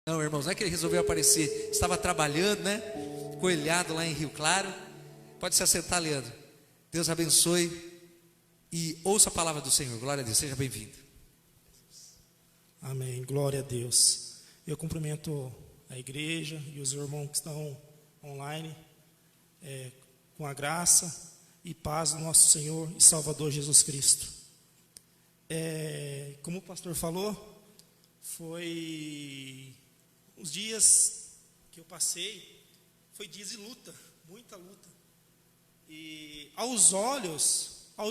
Não, irmãos, não é que ele resolveu aparecer, estava trabalhando, né? Coelhado lá em Rio Claro. Pode se assentar, Leandro. Deus abençoe e ouça a palavra do Senhor. Glória a Deus, seja bem-vindo. Amém, glória a Deus. Eu cumprimento a igreja e os irmãos que estão online, com a graça e paz do nosso Senhor e Salvador Jesus Cristo. Como o pastor falou, foi os dias que eu passei, foi dias de luta, muita luta. E aos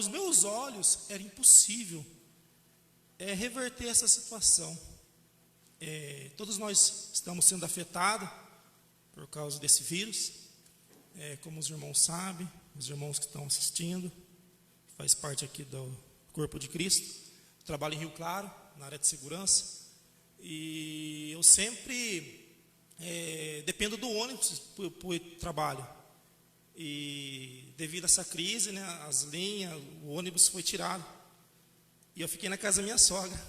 meus olhos, era impossível reverter essa situação. Todos nós estamos sendo afetados por causa desse vírus, como os irmãos sabem, os irmãos que estão assistindo, faz parte aqui do Corpo de Cristo. Trabalho em Rio Claro, na área de segurança, e eu sempre dependo do ônibus para o trabalho. E devido a essa crise, né, as linhas, o ônibus foi tirado. E eu fiquei na casa da minha sogra.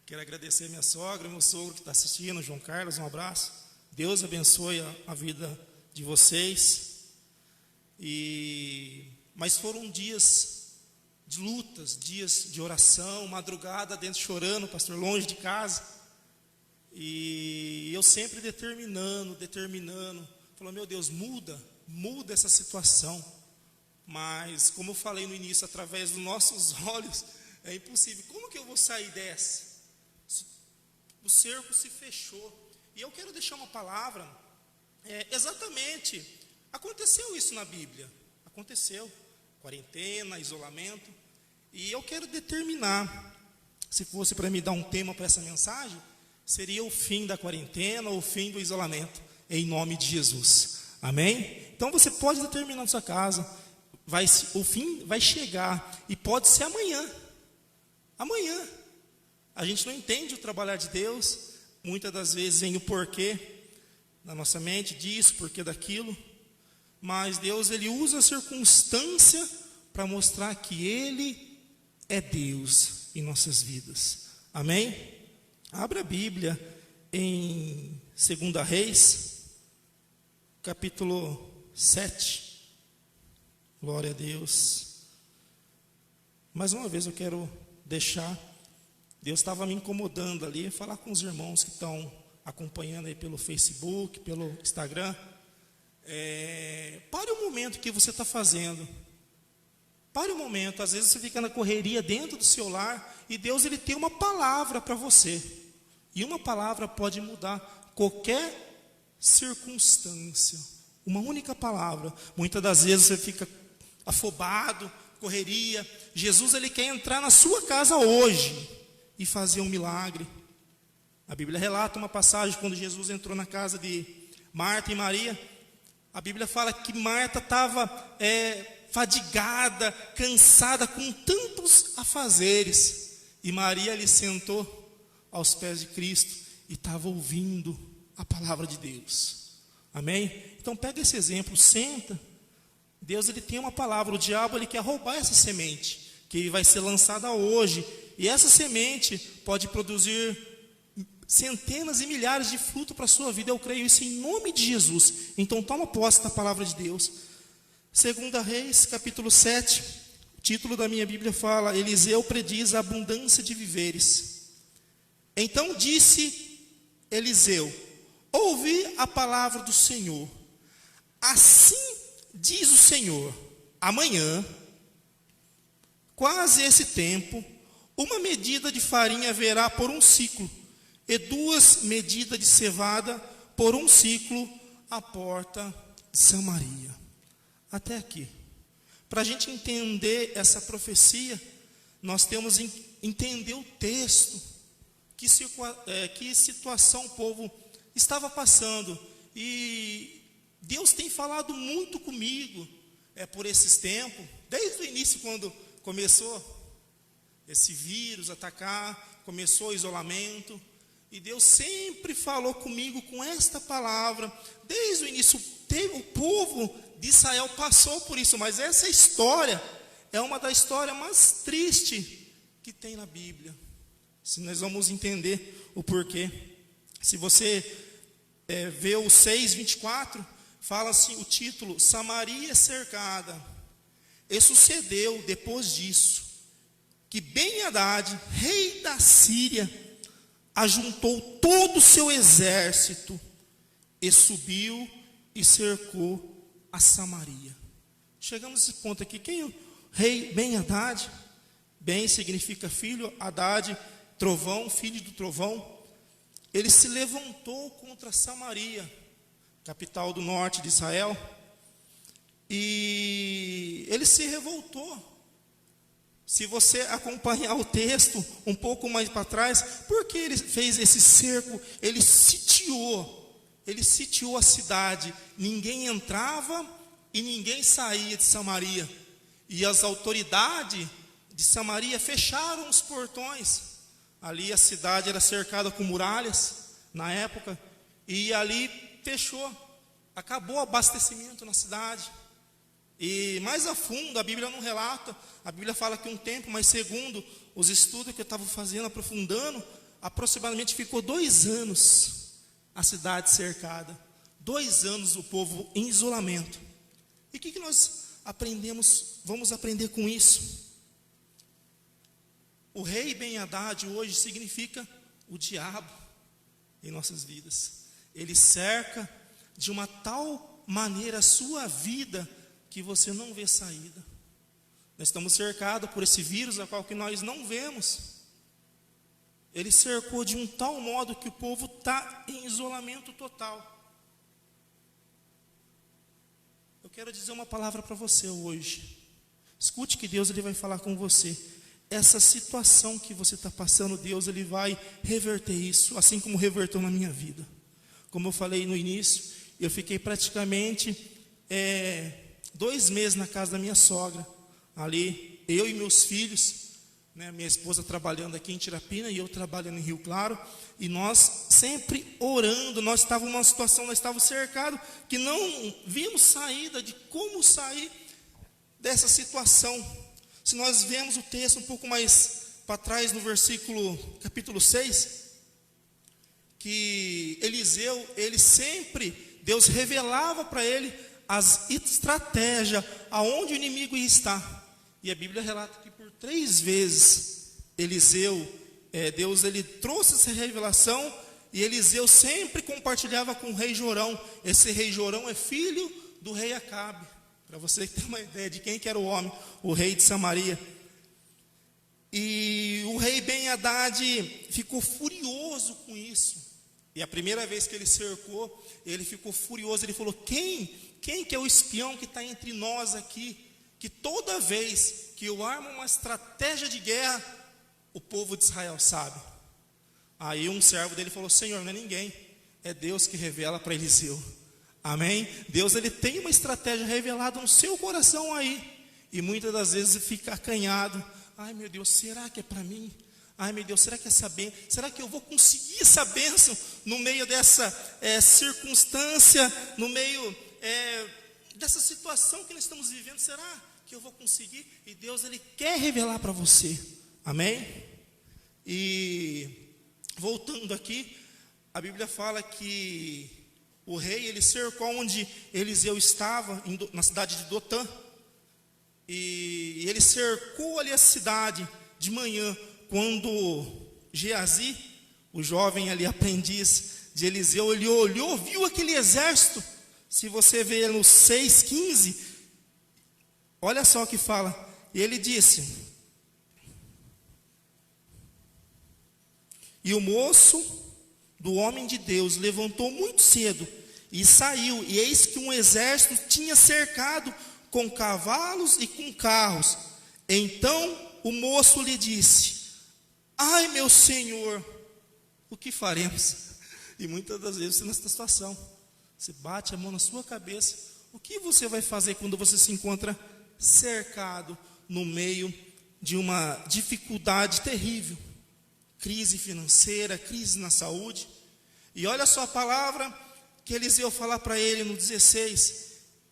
Quero agradecer a minha sogra, meu sogro que está assistindo, João Carlos, um abraço. Deus abençoe a vida de vocês. Mas foram dias de lutas, dias de oração, madrugada dentro chorando, pastor, longe de casa. E eu sempre determinando, falando, meu Deus, muda essa situação. Mas, como eu falei no início, através dos nossos olhos, é impossível. Como que eu vou sair dessa? O cerco se fechou. E eu quero deixar uma palavra, exatamente, aconteceu isso na Bíblia. Aconteceu, quarentena, isolamento. E eu quero determinar, se fosse para me dar um tema para essa mensagem, seria o fim da quarentena ou o fim do isolamento, em nome de Jesus. Amém? Então você pode determinar na sua casa, o fim vai chegar, e pode ser amanhã. Amanhã. A gente não entende o trabalhar de Deus, muitas das vezes vem o porquê na nossa mente, disso, porquê daquilo, mas Deus, Ele usa a circunstância para mostrar que Ele é Deus em nossas vidas. Amém? Abra a Bíblia em 2 Reis, capítulo 7. Glória a Deus. Mais uma vez eu quero deixar, Deus estava me incomodando ali, falar com os irmãos que estão acompanhando aí pelo Facebook, pelo Instagram. Pare o momento que você está fazendo. Pare o momento, às vezes você fica na correria dentro do seu lar, e Deus, Ele tem uma palavra para você. E uma palavra pode mudar qualquer circunstância. Uma única palavra. Muitas das vezes você fica afobado, correria. Jesus, Ele quer entrar na sua casa hoje e fazer um milagre. A Bíblia relata uma passagem quando Jesus entrou na casa de Marta e Maria. A Bíblia fala que Marta estava fadigada, cansada, com tantos afazeres. E Maria ali sentou aos pés de Cristo e estava ouvindo a palavra de Deus. Amém? Então pega esse exemplo, senta. Deus, Ele tem uma palavra. O diabo, ele quer roubar essa semente, que vai ser lançada hoje. E essa semente pode produzir centenas e milhares de frutos para a sua vida. Eu creio isso em nome de Jesus. Então toma posse da palavra de Deus. 2 Reis, capítulo 7. O título da minha Bíblia fala: Eliseu prediz a abundância de víveres. Então disse Eliseu: ouvi a palavra do Senhor. Assim diz o Senhor: amanhã, quase esse tempo, uma medida de farinha haverá por um ciclo, e 2 medidas de cevada por um ciclo à porta de Samaria. Até aqui. Para a gente entender essa profecia, nós temos que entender o texto, que situação o povo estava passando. E Deus tem falado muito comigo por esses tempos, desde o início, quando começou esse vírus atacar, começou o isolamento, e Deus sempre falou comigo com esta palavra. Desde o início, o povo de Israel passou por isso, mas essa história é uma das histórias mais tristes que tem na Bíblia. Se nós vamos entender o porquê. Se você vê o 6:24, fala assim, o título, Samaria cercada. E sucedeu depois disso, que Ben-Hadad, rei da Síria, ajuntou todo o seu exército e subiu e cercou a Samaria. Chegamos a esse ponto aqui. Quem é o rei Ben-Hadad? Ben significa filho, Hadad, trovão, filho do trovão. Ele se levantou contra Samaria, capital do norte de Israel, e ele se revoltou. Se você acompanhar o texto um pouco mais para trás, por que ele fez esse cerco? Ele sitiou a cidade. Ninguém entrava e ninguém saía de Samaria. E as autoridades de Samaria fecharam os portões. Ali a cidade era cercada com muralhas, na época, e ali fechou. Acabou o abastecimento na cidade. E mais a fundo, a Bíblia não relata, a Bíblia fala que um tempo, mas segundo os estudos que eu estava fazendo, aprofundando, aproximadamente ficou 2 anos a cidade cercada. 2 anos o povo em isolamento. E o que nós aprendemos, vamos aprender com isso? O rei Ben-Hadad hoje significa o diabo em nossas vidas. Ele cerca de uma tal maneira a sua vida que você não vê saída. Nós estamos cercados por esse vírus, a qual que nós não vemos. Ele cercou de um tal modo que o povo está em isolamento total. Eu quero dizer uma palavra para você hoje. Escute que Deus ele vai falar com você. Essa situação que você está passando, Deus ele vai reverter isso, assim como reverteu na minha vida. Como eu falei no início, eu fiquei praticamente 2 meses na casa da minha sogra, ali, eu e meus filhos, né, minha esposa trabalhando aqui em Tirapina e eu trabalhando em Rio Claro, e nós sempre orando. Nós estávamos numa situação, nós estávamos cercados, que não vimos saída de como sair dessa situação. Se nós vemos o texto um pouco mais para trás, no versículo, capítulo 6, que Eliseu, ele sempre, Deus revelava para ele as estratégias, aonde o inimigo ia estar. E a Bíblia relata que por 3 vezes, Eliseu, Deus ele trouxe essa revelação, e Eliseu sempre compartilhava com o rei Jorão. Esse rei Jorão é filho do rei Acabe. Para você ter uma ideia de quem que era o homem, o rei de Samaria. E o rei Ben-Hadad ficou furioso com isso. E a primeira vez que ele cercou, ele ficou furioso. Ele falou, quem que é o espião que está entre nós aqui? Que toda vez que eu armo uma estratégia de guerra, o povo de Israel sabe. Aí um servo dele falou, Senhor, não é ninguém, é Deus que revela para Eliseu. Amém? Deus ele tem uma estratégia revelada no seu coração aí. E muitas das vezes fica acanhado. Ai meu Deus, será que é para mim? Ai meu Deus, será que é essa bênção? Será que eu vou conseguir essa bênção no meio dessa circunstância, no meio dessa situação que nós estamos vivendo? Será que eu vou conseguir? E Deus ele quer revelar para você. Amém? E voltando aqui, a Bíblia fala que o rei, ele cercou onde Eliseu estava, na cidade de Dotã. E ele cercou ali a cidade de manhã, quando Geazi, o jovem ali, aprendiz de Eliseu, ele olhou, viu aquele exército. Se você ver no 6:15, olha só o que fala. E ele disse, e o moço do homem de Deus levantou muito cedo e saiu, e eis que um exército tinha cercado com cavalos e com carros. Então o moço lhe disse, ai meu senhor, o que faremos? E muitas das vezes você nessa situação, você bate a mão na sua cabeça. O que você vai fazer quando você se encontra cercado no meio de uma dificuldade terrível? Crise financeira, crise na saúde. E olha só a palavra que Eliseu fala para ele no 16.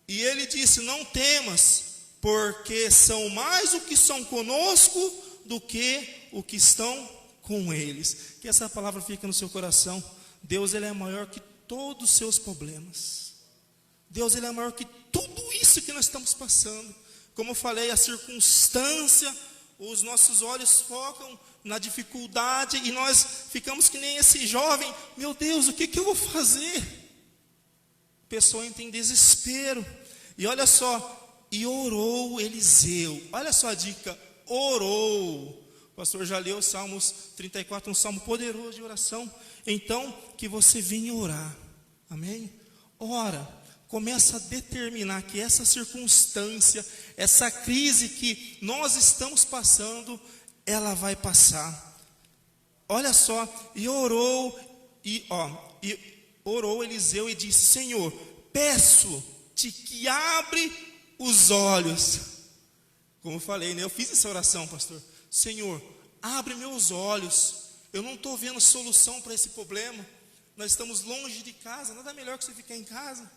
E ele disse, não temas, porque são mais o que são conosco do que o que estão com eles. Que essa palavra fique no seu coração. Deus, ele é maior que todos os seus problemas. Deus, ele é maior que tudo isso que nós estamos passando. Como eu falei, a circunstância, os nossos olhos focam na dificuldade e nós ficamos que nem esse jovem. Meu Deus, o que eu vou fazer? A pessoa entra em desespero. E olha só, e orou Eliseu. Olha só a dica, orou. O pastor já leu Salmos 34, um salmo poderoso de oração. Então, que você venha orar. Amém? Ora. Começa a determinar que essa circunstância, essa crise que nós estamos passando, ela vai passar. Olha só, e orou Eliseu e disse: Senhor, peço-te que abre os olhos. Como eu falei, né? Eu fiz essa oração, pastor. Senhor, abre meus olhos. Eu não estou vendo solução para esse problema. Nós estamos longe de casa. Nada melhor que você ficar em casa,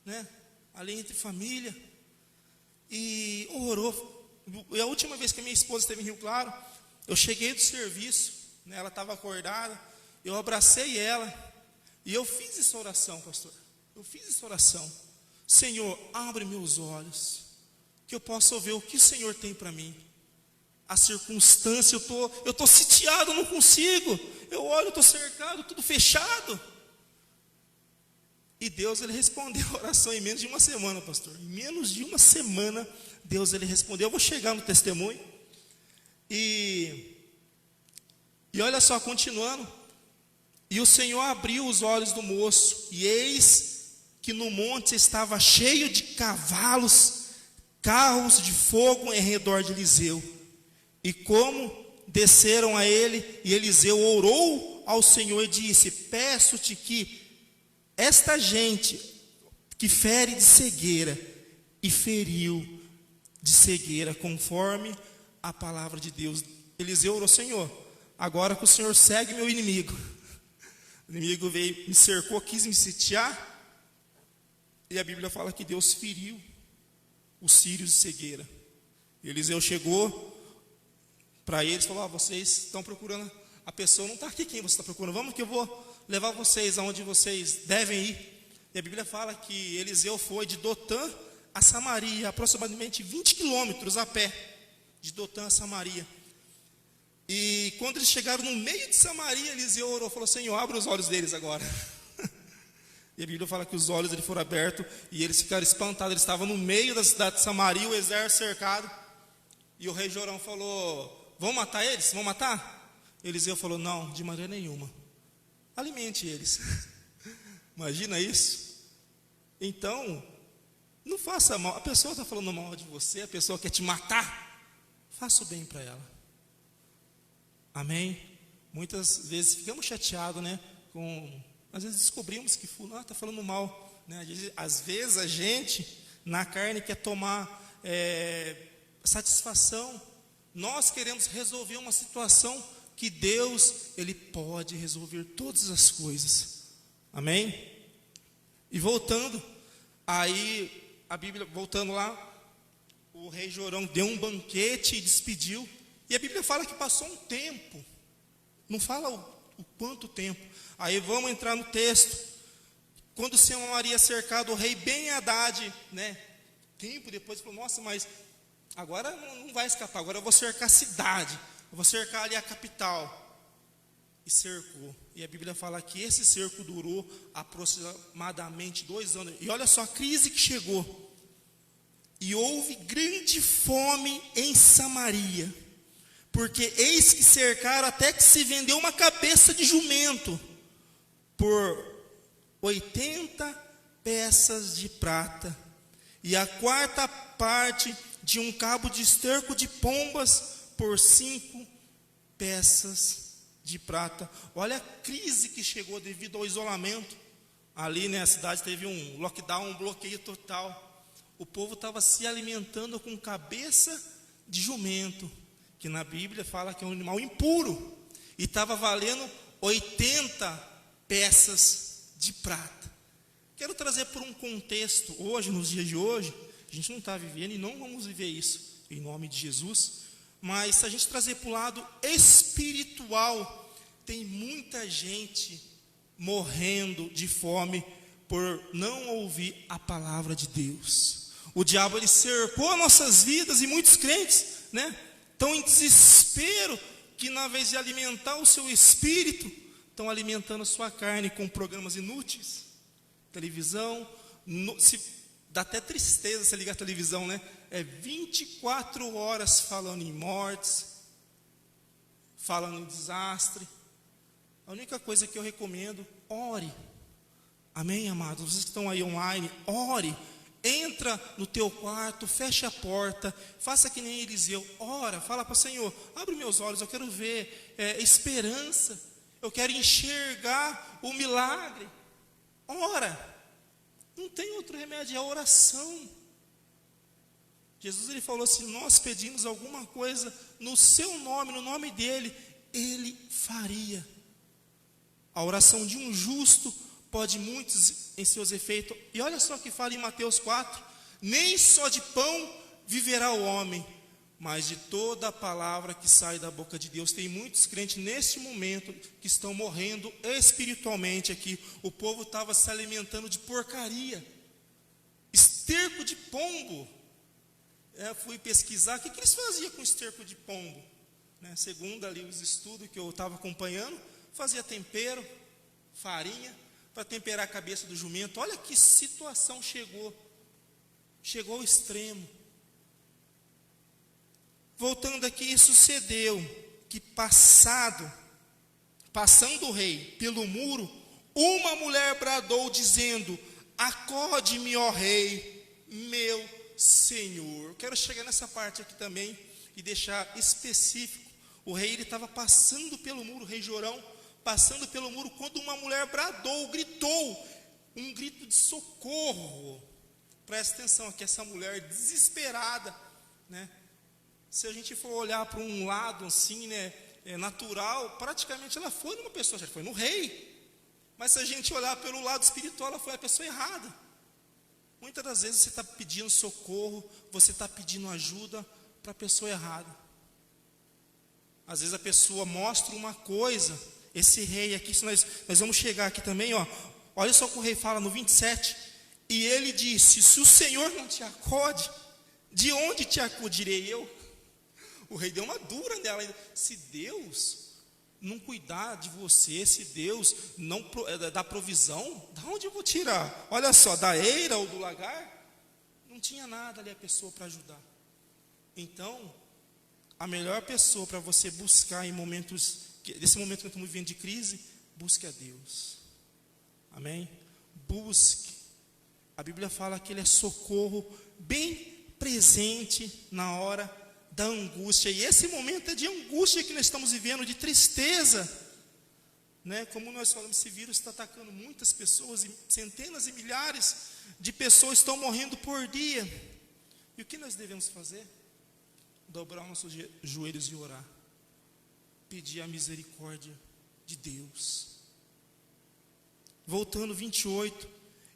né? Ali entre família. E orou. E a última vez que a minha esposa esteve em Rio Claro, eu cheguei do serviço, né? Ela estava acordada. Eu abracei ela e eu fiz essa oração, pastor. Eu fiz essa oração. Senhor, abre meus olhos, que eu possa ver o que o Senhor tem para mim. A circunstância, eu tô sitiado, eu não consigo. Eu olho, eu estou cercado, tudo fechado. E Deus, ele respondeu a oração em menos de uma semana, pastor. Em menos de uma semana, Deus, ele respondeu. Eu vou chegar no testemunho. E olha só, continuando. E o Senhor abriu os olhos do moço, e eis que no monte estava cheio de cavalos, carros de fogo em redor de Eliseu. E como desceram a ele, e Eliseu orou ao Senhor e disse: peço-te que esta gente que fere de cegueira, e feriu de cegueira, conforme a palavra de Deus. Eliseu orou: Senhor, agora que o Senhor segue meu inimigo. O inimigo veio, me cercou, quis me sitiar. E a Bíblia fala que Deus feriu os sírios de cegueira. Eliseu chegou para eles e falou: vocês estão procurando, a pessoa não está aqui, quem você está procurando? Vamos que eu vou levar vocês aonde vocês devem ir. E a Bíblia fala que Eliseu foi de Dotã a Samaria, aproximadamente 20 quilômetros a pé, de Dotã a Samaria. E quando eles chegaram no meio de Samaria, Eliseu orou, falou: Senhor, abre os olhos deles agora. E a Bíblia fala que os olhos deles foram abertos e eles ficaram espantados. Eles estavam no meio da cidade de Samaria, o exército cercado. E o rei Jorão falou: vão matar eles? Vão matar? Eliseu falou: não, de maneira nenhuma. Alimente eles. Imagina isso. Então, não faça mal. A pessoa está falando mal de você, a pessoa quer te matar. Faça o bem para ela. Amém? Muitas vezes ficamos chateados, né? Às vezes descobrimos que fulano está falando mal, né? Às vezes a gente, na carne, quer tomar satisfação. Nós queremos resolver uma situação que Deus, ele pode resolver todas as coisas. Amém? E voltando, aí a Bíblia, voltando lá, o rei Jorão deu um banquete e despediu. E a Bíblia fala que passou um tempo. Não fala o quanto tempo. Aí vamos entrar no texto. Quando Samaria cercado, o rei Ben-Hadad, né? Tempo depois falou: nossa, mas agora não vai escapar. Agora eu vou cercar a cidade. Eu vou cercar ali a capital. E cercou. E a Bíblia fala que esse cerco durou aproximadamente 2 anos. E olha só a crise que chegou. E houve grande fome em Samaria, porque eis que cercaram até que se vendeu uma cabeça de jumento por 80 peças de prata, e a 4ª parte de um cabo de esterco de pombas por 5 peças de prata. Olha a crise que chegou devido ao isolamento. Ali, né, a cidade teve um lockdown, um bloqueio total. O povo estava se alimentando com cabeça de jumento, que na Bíblia fala que é um animal impuro, e estava valendo 80 peças de prata. Quero trazer por um contexto, hoje, nos dias de hoje, a gente não está vivendo e não vamos viver isso, em nome de Jesus, mas se a gente trazer para o lado espiritual, tem muita gente morrendo de fome por não ouvir a palavra de Deus. O diabo, ele cercou nossas vidas, e muitos crentes, né, estão em desespero, que na vez de alimentar o seu espírito, estão alimentando a sua carne com programas inúteis, televisão, dá até tristeza você ligar a televisão, né? É 24 horas falando em mortes, falando em desastre. A única coisa que eu recomendo, ore. Amém, amados? Vocês que estão aí online, ore. Entra no teu quarto, fecha a porta, faça que nem Eliseu, ora, fala para o Senhor, abre meus olhos, eu quero ver esperança, eu quero enxergar o milagre. Ora, não tem outro remédio, é a oração. Jesus, ele falou, se nós pedimos alguma coisa no seu nome, no nome dele, ele faria. A oração de um justo pode muitos em seus efeitos. E olha só que fala em Mateus 4, nem só de pão viverá o homem, mas de toda a palavra que sai da boca de Deus. Tem muitos crentes neste momento que estão morrendo espiritualmente aqui. O povo estava se alimentando de porcaria, esterco de pombo. Fui pesquisar, o que eles faziam com esterco de pombo, né? Segundo ali os estudos que eu estava acompanhando, fazia tempero, farinha, para temperar a cabeça do jumento. Olha que situação chegou ao extremo. Voltando aqui, sucedeu que passando o rei pelo muro, uma mulher bradou dizendo, acode-me, ó rei, meu Senhor. Eu quero chegar nessa parte aqui também e deixar específico. O rei, ele estava passando pelo muro, o rei Jorão, passando pelo muro, quando uma mulher bradou, gritou, um grito de socorro. Presta atenção aqui, essa mulher desesperada, né? Se a gente for olhar para um lado assim, né, natural, praticamente ela foi numa pessoa, já foi no rei. Mas se a gente olhar pelo lado espiritual, ela foi a pessoa errada. Muitas das vezes você está pedindo socorro, você está pedindo ajuda para a pessoa errada. Às vezes a pessoa mostra uma coisa. Esse rei aqui, nós vamos chegar aqui também, ó. Olha só o que o rei fala no 27. E ele disse, se o Senhor não te acode, de onde te acudirei eu? O rei deu uma dura nela. Se Deus não cuidar de você, se Deus não dá provisão, da onde eu vou tirar? Olha só, da eira ou do lagar? Não tinha nada ali a pessoa para ajudar. Então, a melhor pessoa para você buscar em momentos, nesse momento que estamos vivendo de crise, busque a Deus. Amém? Busque. A Bíblia fala que Ele é socorro bem presente na hora da angústia. E esse momento é de angústia que nós estamos vivendo, de tristeza, né? Como nós falamos, esse vírus está atacando muitas pessoas, e centenas e milhares de pessoas estão morrendo por dia. E o que nós devemos fazer? Dobrar nossos joelhos e orar, pedir a misericórdia de Deus. Voltando 28,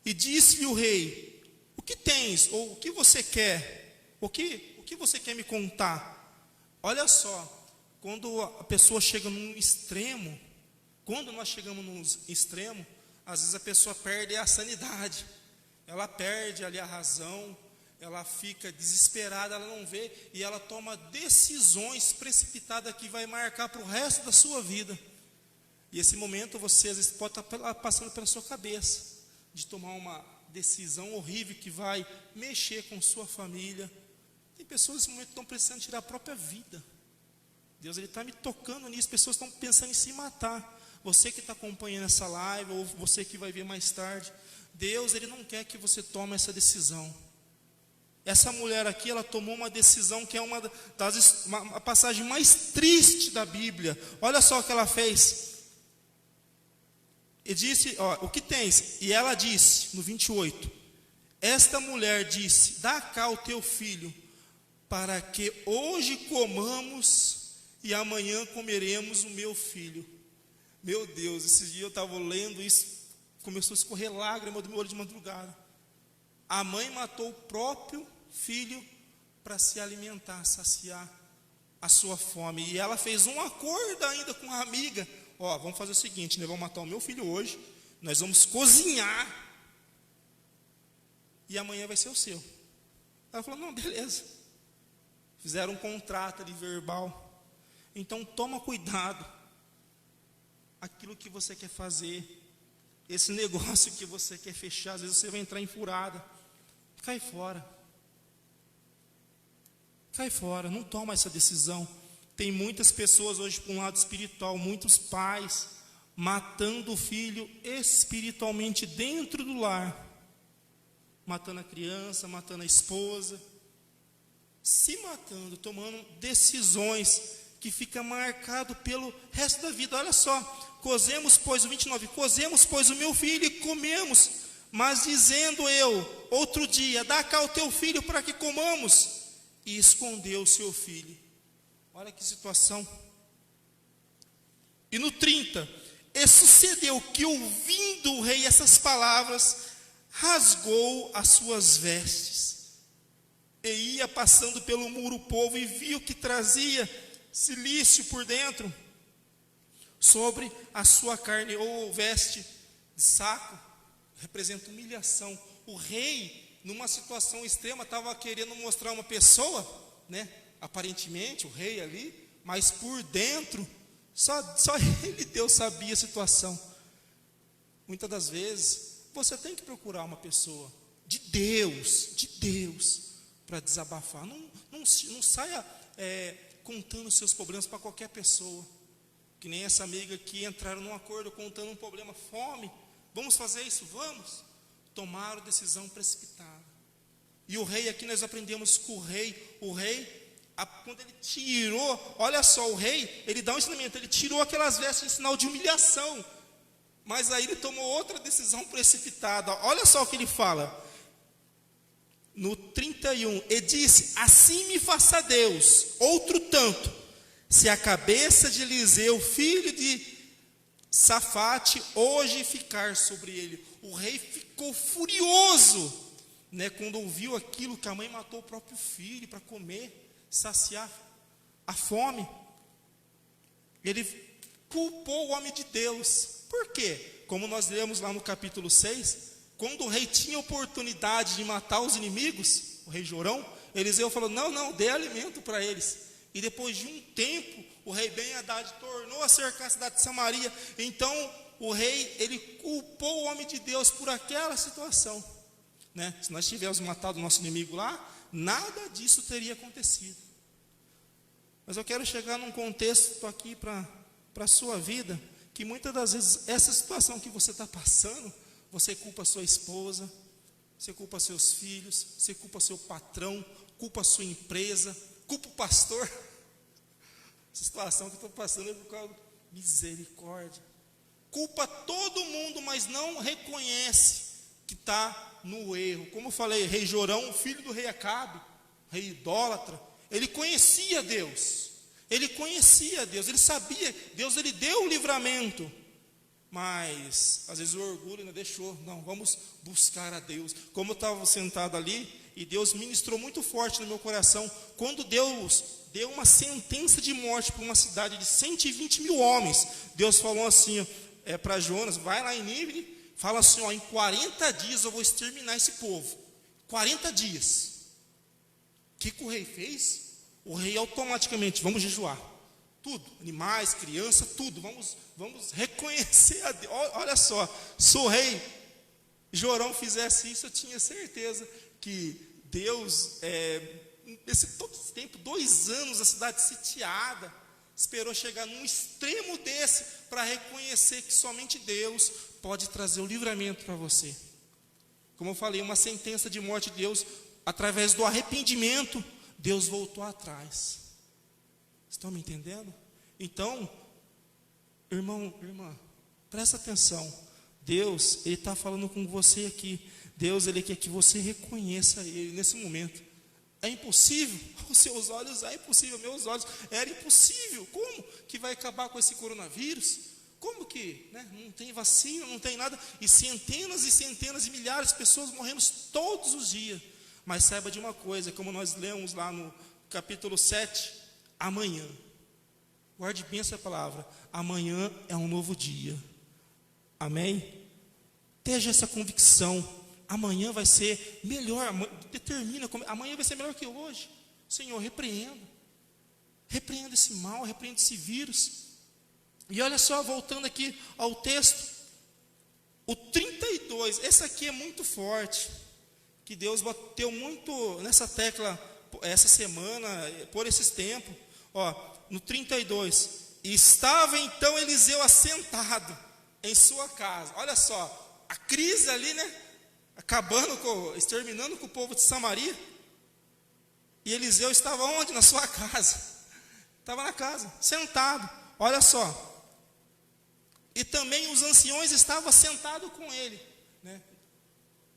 e disse-lhe o rei, o que tens, ou o que você quer? O que você quer me contar? Olha só, quando a pessoa chega num extremo, quando nós chegamos num extremo, às vezes a pessoa perde a sanidade, ela perde ali a razão, ela fica desesperada, ela não vê, e ela toma decisões precipitadas que vai marcar para o resto da sua vida. E esse momento você às vezes pode estar passando pela sua cabeça, de tomar uma decisão horrível que vai mexer com sua família. Tem pessoas nesse momento que estão precisando tirar a própria vida. Deus, Ele está me tocando nisso. Pessoas estão pensando em se matar. Você que está acompanhando essa live, ou você que vai ver mais tarde, Deus, Ele não quer que você tome essa decisão. Essa mulher aqui, ela tomou uma decisão que é uma passagem mais triste da Bíblia. Olha só o que ela fez. E disse, ó, o que tens? E ela disse, no 28, esta mulher disse, dá cá o teu filho, para que hoje comamos e amanhã comeremos o meu filho. Meu Deus, esses dias eu estava lendo isso, começou a escorrer lágrima do meu olho de madrugada. A mãe matou o próprio filho para se alimentar, saciar a sua fome. E ela fez um acordo ainda com a amiga. Ó, vamos fazer o seguinte, nós vamos matar o meu filho hoje, nós vamos cozinhar, e amanhã vai ser o seu. Ela falou, não, beleza. Fizeram um contrato ali verbal. Então toma cuidado. Aquilo que você quer fazer, esse negócio que você quer fechar, às vezes você vai entrar em furada. Cai fora. Cai fora, não toma essa decisão. Tem muitas pessoas hoje para um lado espiritual, muitos pais matando o filho espiritualmente dentro do lar. Matando a criança, matando a esposa, se matando, tomando decisões que fica marcado pelo resto da vida. Olha só, cozemos, pois, o 29, cozemos, pois, o meu filho e comemos, mas dizendo eu, outro dia, dá cá o teu filho para que comamos, e escondeu o seu filho. Olha que situação. E no 30, e sucedeu que, ouvindo o rei essas palavras, rasgou as suas vestes, e ia passando pelo muro o povo, e viu que trazia cilício por dentro, sobre a sua carne, ou veste de saco, representa humilhação. O rei, numa situação extrema, estava querendo mostrar uma pessoa, né? Aparentemente, o rei ali, mas por dentro, só ele, Deus, sabia a situação. Muitas das vezes, você tem que procurar uma pessoa de Deus, para desabafar. Não saia contando seus problemas para qualquer pessoa. Que nem essa amiga que entraram num acordo contando um problema, fome. Vamos fazer isso? Vamos. Tomaram decisão precipitada. E o rei, aqui nós aprendemos com o rei, quando ele tirou, olha só, o rei, ele dá um ensinamento, ele tirou aquelas vestes em sinal de humilhação. Mas aí ele tomou outra decisão precipitada. Olha só o que ele fala. No 31, e disse, assim me faça Deus, outro tanto, se a cabeça de Eliseu, filho de Safate, hoje ficar sobre ele. O rei ficou furioso, né, quando ouviu aquilo, que a mãe matou o próprio filho para comer, saciar a fome. Ele culpou o homem de Deus. Por quê? Como nós lemos lá no capítulo 6, quando o rei tinha oportunidade de matar os inimigos, o rei Jorão, Eliseu falou, não, dê alimento para eles. E depois de um tempo, o rei Ben-Hadad tornou a cercar a cidade de Samaria. Então, o rei, ele culpou o homem de Deus por aquela situação, né? Se nós tivéssemos matado o nosso inimigo lá, nada disso teria acontecido. Mas eu quero chegar num contexto aqui para a sua vida, que muitas das vezes essa situação que você está passando, você culpa sua esposa, você culpa seus filhos, você culpa seu patrão, culpa a sua empresa, culpa o pastor. Essa situação que eu estou passando é por causa de misericórdia. Culpa todo mundo, mas não reconhece que está no erro. Como eu falei, rei Jorão, filho do rei Acabe, rei idólatra, ele conhecia Deus. Ele conhecia Deus, ele sabia, Deus ele deu o livramento, mas às vezes o orgulho ainda deixou, não, vamos buscar a Deus. Como eu estava sentado ali, e Deus ministrou muito forte no meu coração, quando Deus deu uma sentença de morte para uma cidade de 120 mil homens, Deus falou assim, para Jonas, vai lá em Nínive, fala assim, em 40 dias eu vou exterminar esse povo, 40 dias. O que o rei fez? O rei automaticamente, vamos jejuar, tudo, animais, criança, tudo, vamos reconhecer a Deus. Olha só, se o rei Jorão fizesse isso, eu tinha certeza que Deus, todo esse tempo, 2 anos, a cidade sitiada, esperou chegar num extremo desse, para reconhecer que somente Deus pode trazer o livramento para você. Como eu falei, uma sentença de morte de Deus, através do arrependimento, Deus voltou atrás. Estão me entendendo? Então, irmão, irmã, presta atenção. Deus, ele está falando com você aqui. Deus, ele quer que você reconheça ele nesse momento. É impossível? Aos seus olhos é impossível. Meus olhos era impossível. Como que vai acabar com esse coronavírus? Como que, né? Não tem vacina, não tem nada. E centenas e milhares de pessoas morrendo todos os dias. Mas saiba de uma coisa, como nós lemos lá no capítulo 7, amanhã, guarde bem essa palavra, amanhã é um novo dia, amém? Esteja essa convicção. Amanhã vai ser melhor. Determina, amanhã vai ser melhor que hoje. Senhor, repreenda. Repreenda esse mal, repreenda esse vírus. E olha só, voltando aqui ao texto. O 32, esse aqui é muito forte. Que Deus bateu muito nessa tecla essa semana, por esses tempos. Ó, no 32. Estava então Eliseu assentado em sua casa. Olha só, a crise ali, né? Exterminando com o povo de Samaria. E Eliseu estava onde? Na sua casa. Estava na casa, sentado. Olha só. E também os anciões estavam sentados com ele, né?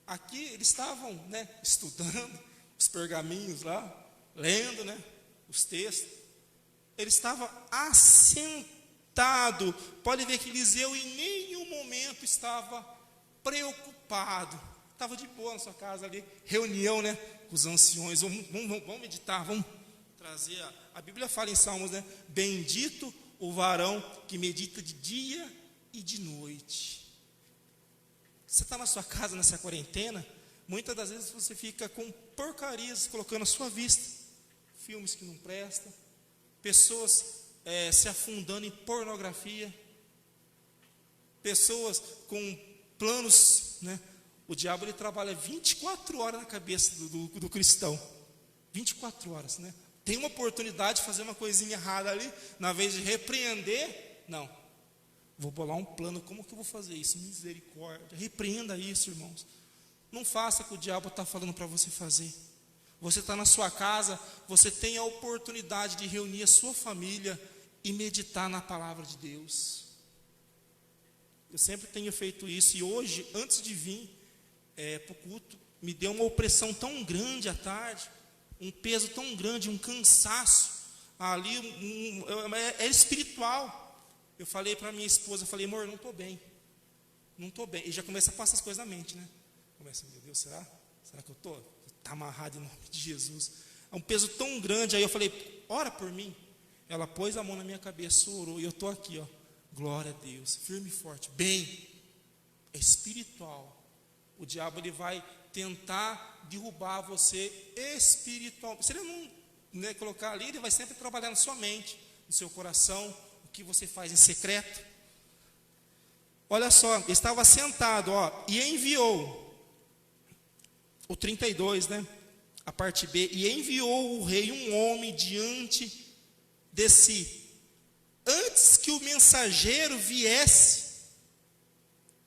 Aqui eles estavam, né, estudando os pergaminhos lá, lendo, né, os textos. Ele estava assentado. Pode ver que Eliseu em nenhum momento estava preocupado. Estava de boa na sua casa ali, reunião, né, com os anciões. Vamos meditar, vamos trazer. A Bíblia fala em Salmos, né? Bendito o varão que medita de dia e de noite. Você está na sua casa nessa quarentena, muitas das vezes você fica com porcarias colocando à sua vista, filmes que não prestam, pessoas se afundando em pornografia, pessoas com planos, né? O diabo ele trabalha 24 horas na cabeça do cristão, 24 horas, né? Tem uma oportunidade de fazer uma coisinha errada ali, na vez de repreender, não. Vou bolar um plano, como que eu vou fazer isso? Misericórdia, repreenda isso, irmãos. Não faça o que o diabo está falando para você fazer. Você está na sua casa, você tem a oportunidade de reunir a sua família e meditar na palavra de Deus. Eu sempre tenho feito isso, e hoje, antes de vir para o culto, me deu uma opressão tão grande à tarde, um peso tão grande, um cansaço ali, é espiritual. Eu falei para minha esposa, falei, amor, não estou bem. E já começa a passar as coisas na mente, né? Começa, meu Deus, será que eu estou? Está amarrado em nome de Jesus. É um peso tão grande. Aí eu falei, ora por mim. Ela pôs a mão na minha cabeça, orou, e eu estou aqui, ó. Glória a Deus, firme e forte. Bem, é espiritual. O diabo ele vai tentar derrubar você espiritual. Se ele não, né, colocar ali, ele vai sempre trabalhar na sua mente, no seu coração, o que você faz em secreto. Olha só, estava sentado, ó, e enviou, o 32, né, a parte B, e enviou o rei um homem diante de si. Antes que o mensageiro viesse,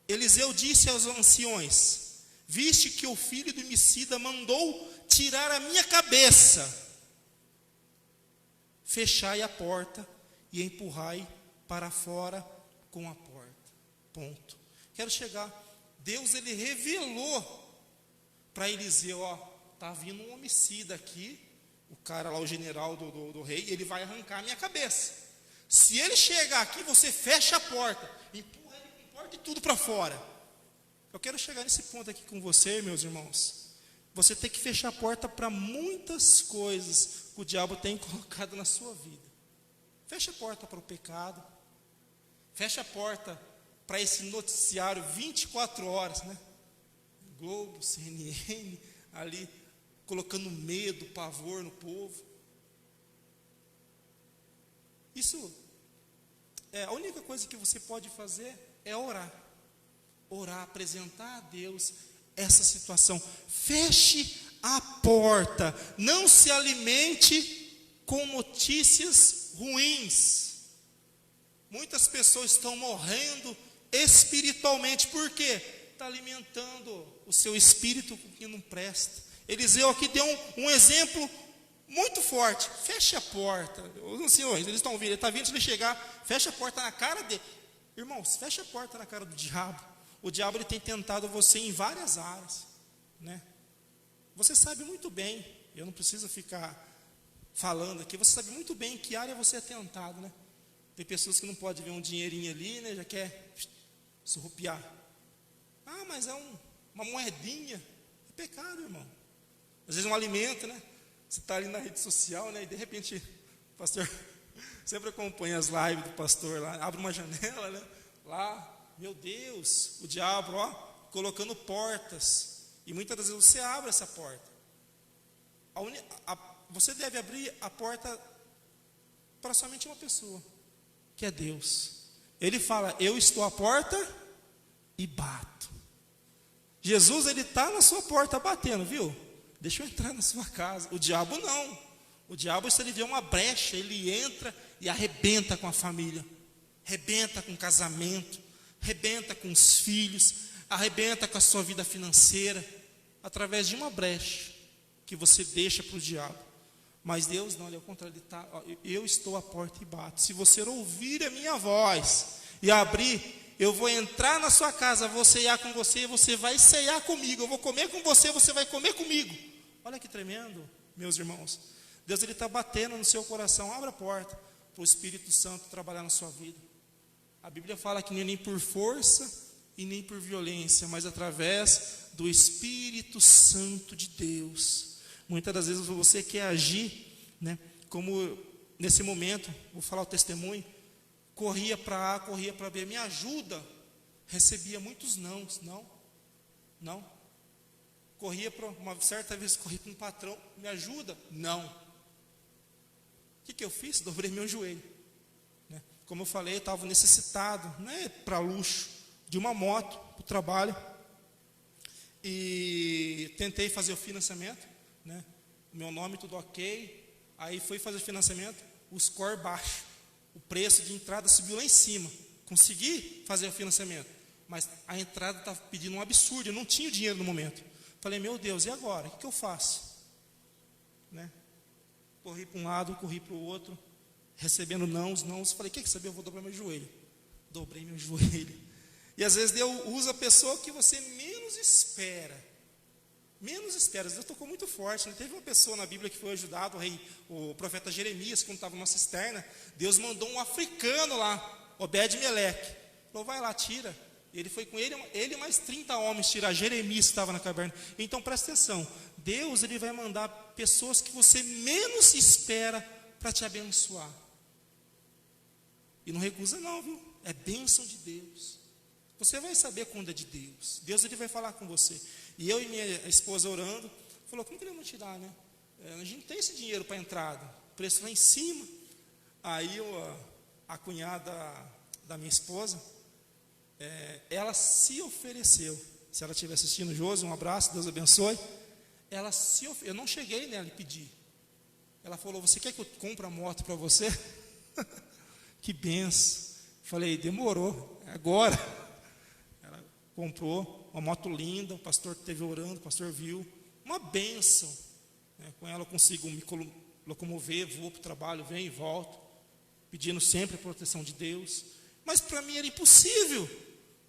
Eliseu disse aos anciões: viste que o filho do homicida mandou tirar a minha cabeça, fechai a porta e empurrai para fora com a porta. Ponto. Quero chegar. Deus ele revelou para Eliseu, ó, tá vindo um homicida aqui, o cara lá, o general do rei, ele vai arrancar a minha cabeça. Se ele chegar aqui, você fecha a porta, empurra ele com porta e tudo para fora. Eu quero chegar nesse ponto aqui com você, meus irmãos. Você tem que fechar a porta para muitas coisas que o diabo tem colocado na sua vida. Fecha a porta para o pecado. Fecha a porta para esse noticiário 24 horas, né? Globo, CNN, ali colocando medo, pavor no povo. Isso, a única coisa que você pode fazer é orar. Orar, apresentar a Deus essa situação. Feche a porta. Não se alimente com notícias ruins. Muitas pessoas estão morrendo espiritualmente. Por quê? Está alimentando o seu espírito com o que não presta. Eliseu aqui deu um exemplo muito forte. Feche a porta. Os anciões, eles estão vindo. Ele está vindo, se ele chegar, fecha a porta na cara dele. Irmãos, fecha a porta na cara do diabo. O diabo ele tem tentado você em várias áreas, né? Você sabe muito bem, eu não preciso ficar falando aqui, você sabe muito bem em que área você é tentado, né? Tem pessoas que não podem ver um dinheirinho ali, né? Já quer surrupiar. Ah, mas é uma moedinha. É pecado, irmão. Às vezes um alimento, né? Você está ali na rede social, né? E de repente, o pastor sempre acompanha as lives do pastor lá, abre uma janela, né? Lá, meu Deus, o diabo, ó, colocando portas. E muitas das vezes você abre essa porta. Você deve abrir a porta para somente uma pessoa, que é Deus. Ele fala: eu estou à porta e bato. Jesus, ele está na sua porta batendo, viu? Deixa eu entrar na sua casa. O diabo não. O diabo, se ele vê uma brecha, ele entra e arrebenta com a família, arrebenta com o casamento, arrebenta com os filhos, arrebenta com a sua vida financeira, através de uma brecha que você deixa para o diabo. Mas Deus não, ele é o contrário, ele está: eu estou à porta e bato. Se você ouvir a minha voz e abrir, eu vou entrar na sua casa, vou ceiar com você, você vai ceiar comigo, eu vou comer com você, você vai comer comigo. Olha que tremendo, meus irmãos. Deus, ele está batendo no seu coração. Abra a porta para o Espírito Santo trabalhar na sua vida. A Bíblia fala que nem por força e nem por violência, mas através do Espírito Santo de Deus. Muitas das vezes você quer agir, né, como nesse momento, vou falar o testemunho, corria para A, corria para B, me ajuda, recebia muitos não. Corria para uma certa vez, corri para um patrão, me ajuda, não. O que eu fiz? Dobrei meu joelho, né? Como eu falei, eu estava necessitado, não é para luxo, de uma moto para o trabalho, e tentei fazer o financiamento, né? Meu nome tudo ok, aí fui fazer o financiamento, o score baixo, o preço de entrada subiu lá em cima, consegui fazer o financiamento, mas a entrada estava pedindo um absurdo, eu não tinha dinheiro no momento. Falei: meu Deus, e agora? O que eu faço? Né? Corri para um lado, corri para o outro, recebendo nãos. Falei: quer saber? Eu vou dobrar meu joelho. Dobrei meu joelho. E às vezes Deus usa a pessoa que você menos espera. Deus tocou muito forte, né? Teve uma pessoa na Bíblia que foi ajudado, o profeta Jeremias, quando estava numa cisterna. Deus mandou um africano lá, Obed-Meleque. Falou: vai lá, tira. Ele foi com ele e mais 30 homens tirar Jeremias, que estava na caverna. Então presta atenção, Deus, ele vai mandar pessoas que você menos espera para te abençoar. E não recusa não, viu? É bênção de Deus. Você vai saber quando é de Deus. Deus, ele vai falar com você. E eu e minha esposa orando, falou: como que ele vai tirar, né? A gente não tem esse dinheiro para entrada, o preço lá em cima. Aí a cunhada da minha esposa, ela se ofereceu. Se ela estiver assistindo, Josi, um abraço, Deus abençoe. Eu não cheguei nela e pedi. Ela falou: você quer que eu compre a moto para você? Que benção. Falei: demorou, é agora. Ela comprou uma moto linda, o pastor esteve orando, o pastor viu. Uma benção. Com ela eu consigo me locomover, vou para o trabalho, venho e volto, pedindo sempre a proteção de Deus. Mas para mim era impossível,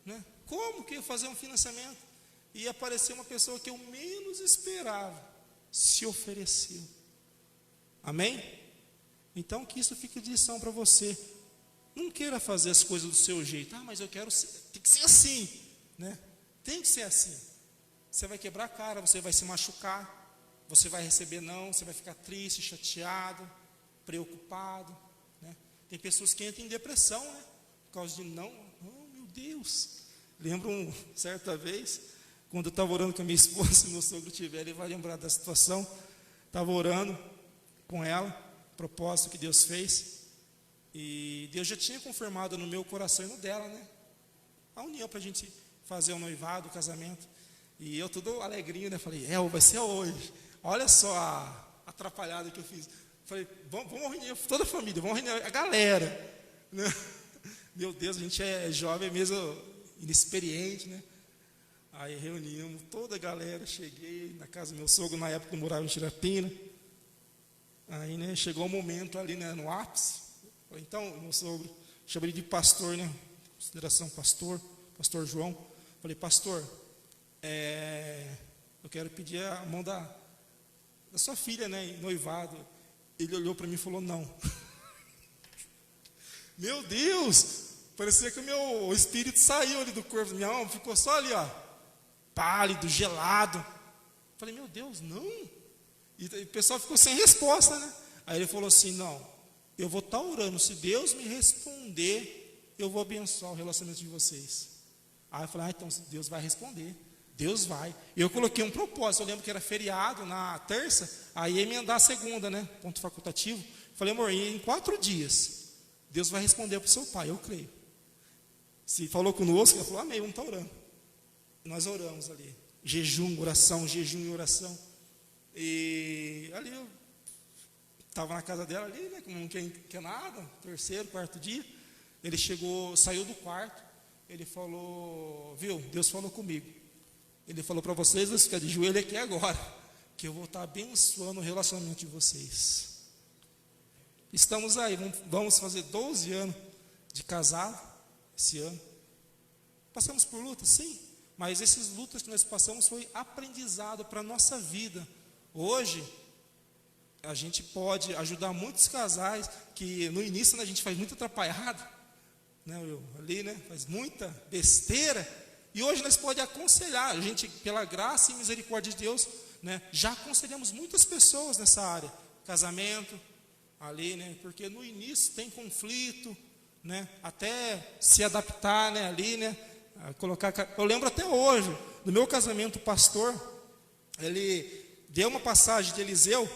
né? Como que eu ia fazer um financiamento? E apareceu uma pessoa que eu menos esperava, se ofereceu. Amém? Então que isso fique de lição para você. Não queira fazer as coisas do seu jeito. Mas eu quero tem que ser assim, né? Tem que ser assim. Você vai quebrar a cara, você vai se machucar, você vai receber não, você vai ficar triste, chateado, preocupado, né? Tem pessoas que entram em depressão, né? Por causa de não, meu Deus. Lembro certa vez, quando eu estava orando com a minha esposa, se meu sogro tiver, ele vai lembrar da situação. Estava orando com ela, propósito que Deus fez, e Deus já tinha confirmado no meu coração e no dela, né? A união para a gente fazer o noivado, o casamento. E eu tudo alegrinho, né? Falei: vai ser hoje. Olha só a atrapalhada que eu fiz. Falei: vamos reunir toda a família, vamos reunir a galera, né? Meu Deus, a gente é jovem mesmo, inexperiente, né? Aí reunimos toda a galera, cheguei na casa do meu sogro, na época eu morava em Tirapina. Aí, né, chegou o momento ali, né, no ápice. Falei: então, meu sogro, chamei ele de pastor, né? Consideração pastor João. Falei: pastor, eu quero pedir a mão da sua filha, né, noivado. Ele olhou para mim e falou: não. Meu Deus, parecia que o meu espírito saiu ali do corpo, minha alma ficou só ali, ó, pálido, gelado. Falei: meu Deus, não. E o pessoal ficou sem resposta, né? Aí ele falou assim: não, eu vou estar orando, se Deus me responder, eu vou abençoar o relacionamento de vocês. Aí eu falei, então Deus vai responder. Deus vai. Eu coloquei um propósito. Eu lembro que era feriado na terça, aí ia emendar a segunda, né? Ponto facultativo. Falei, amor, em 4 dias, Deus vai responder para o seu pai, eu creio. Se falou conosco, ele falou, amém, vamos estar orando. Nós oramos ali. Jejum, e oração. E ali eu estava na casa dela ali, né? Como não quer nada, 3º, 4º dia. Ele chegou, saiu do quarto. Ele falou, viu, Deus falou comigo. Ele falou para vocês, ficar de joelho aqui agora, que eu vou estar abençoando o relacionamento de vocês. Estamos aí, vamos fazer 12 anos de casado esse ano. Passamos por lutas, sim, mas essas lutas que nós passamos foi aprendizado para a nossa vida. Hoje, a gente pode ajudar muitos casais que no início, né, a gente faz muito atrapalhado, né, ali, né, faz muita besteira, e hoje nós podemos aconselhar, a gente, pela graça e misericórdia de Deus, né, já aconselhamos muitas pessoas nessa área, casamento, ali, né, porque no início tem conflito, né, até se adaptar, né, ali, né, colocar. Eu lembro até hoje, do meu casamento, o pastor, ele deu uma passagem de Eliseu,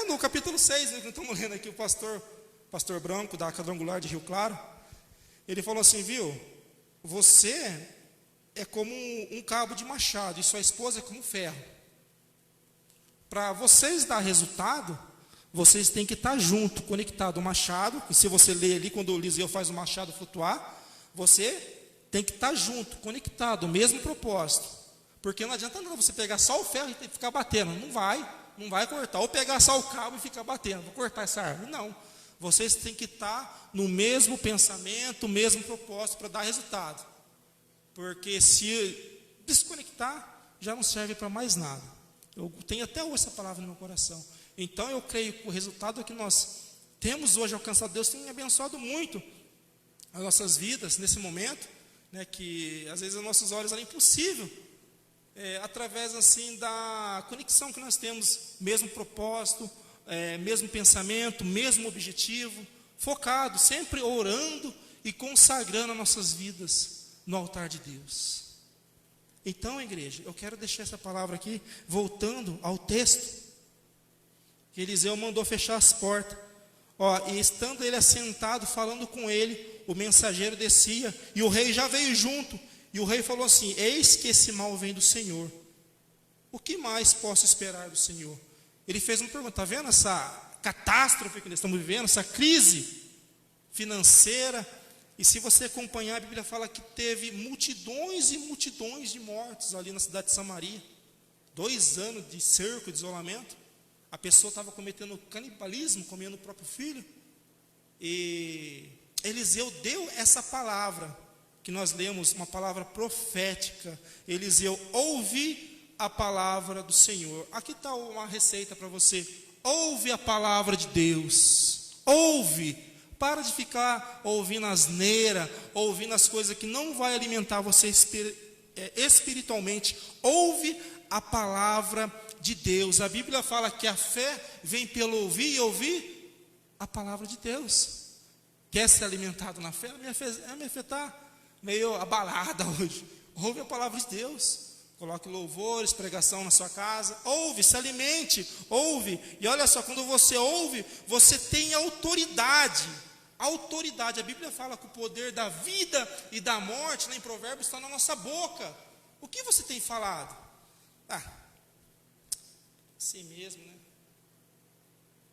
no capítulo 6, né, que estamos lendo aqui, o pastor Branco, da Quadrangular de Rio Claro, ele falou assim, viu, você é como um cabo de machado, e sua esposa é como ferro. Para vocês dar resultado, vocês têm que estar junto, conectado ao machado, e se você ler ali, quando o Eliseu faz o machado flutuar, você tem que estar junto, conectado, o mesmo propósito. Porque não adianta nada você pegar só o ferro e ficar batendo, não vai cortar. Ou pegar só o cabo e ficar batendo, vou cortar essa árvore. Não, vocês têm que estar no mesmo pensamento, o mesmo propósito para dar resultado. Porque se desconectar, já não serve para mais nada. Eu tenho até hoje essa palavra no meu coração. Então eu creio que o resultado que nós temos hoje alcançado, Deus tem abençoado muito as nossas vidas nesse momento, né, que às vezes aos nossos olhos era impossível, através assim da conexão que nós temos, mesmo propósito, mesmo pensamento, mesmo objetivo, focado, sempre orando e consagrando as nossas vidas no altar de Deus. Então, igreja, eu quero deixar essa palavra aqui, voltando ao texto, que Eliseu mandou fechar as portas. E estando ele assentado, falando com ele, o mensageiro descia, e o rei já veio junto, e o rei falou assim, eis que esse mal vem do Senhor. O que mais posso esperar do Senhor? Ele fez uma pergunta, está vendo essa catástrofe que nós estamos vivendo, essa crise financeira? E se você acompanhar, a Bíblia fala que teve multidões e multidões de mortos ali na cidade de Samaria. 2 anos de cerco, de isolamento. A pessoa estava cometendo canibalismo, comendo o próprio filho. E Eliseu deu essa palavra, que nós lemos, uma palavra profética. Eliseu, ouve a palavra do Senhor. Aqui está uma receita para você. Ouve a palavra de Deus. Ouve. Para de ficar ouvindo asneira, ouvindo as coisas que não vai alimentar você espiritualmente. Ouve a palavra de Deus. A Bíblia fala que a fé vem pelo ouvir e ouvir a palavra de Deus. Quer ser alimentado na fé? A minha fé está meio abalada hoje. Ouve a palavra de Deus. Coloque louvores, pregação na sua casa. Ouve, se alimente, ouve. E olha só, quando você ouve, você tem autoridade. Autoridade. A Bíblia fala que o poder da vida e da morte, em Provérbios, está na nossa boca. O que você tem falado? Assim mesmo, né?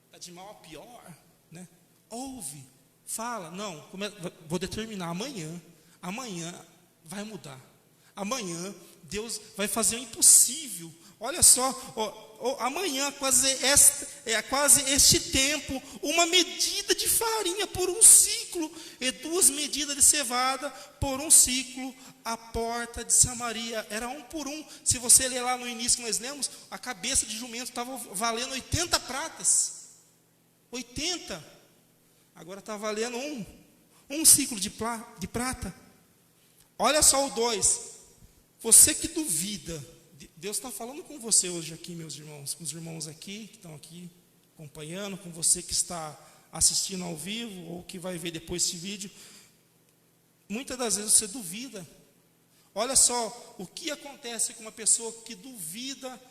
Está de mal a pior, né? Ouve, fala. Não, vou determinar amanhã vai mudar. Amanhã Deus vai fazer o impossível. Olha só, amanhã, quase este tempo, uma medida de farinha por um ciclo, e 2 medidas de cevada por um ciclo, a porta de Samaria. Era 1 por 1. Se você ler lá no início que nós lemos, a cabeça de jumento estava valendo 80 pratas. 80. Agora está valendo um ciclo de prata. Olha só o 2. Você que duvida, Deus está falando com você hoje aqui, meus irmãos, com os irmãos aqui, que estão aqui acompanhando, com você que está assistindo ao vivo, ou que vai ver depois esse vídeo. Muitas das vezes você duvida, Olha só o que acontece com uma pessoa que duvida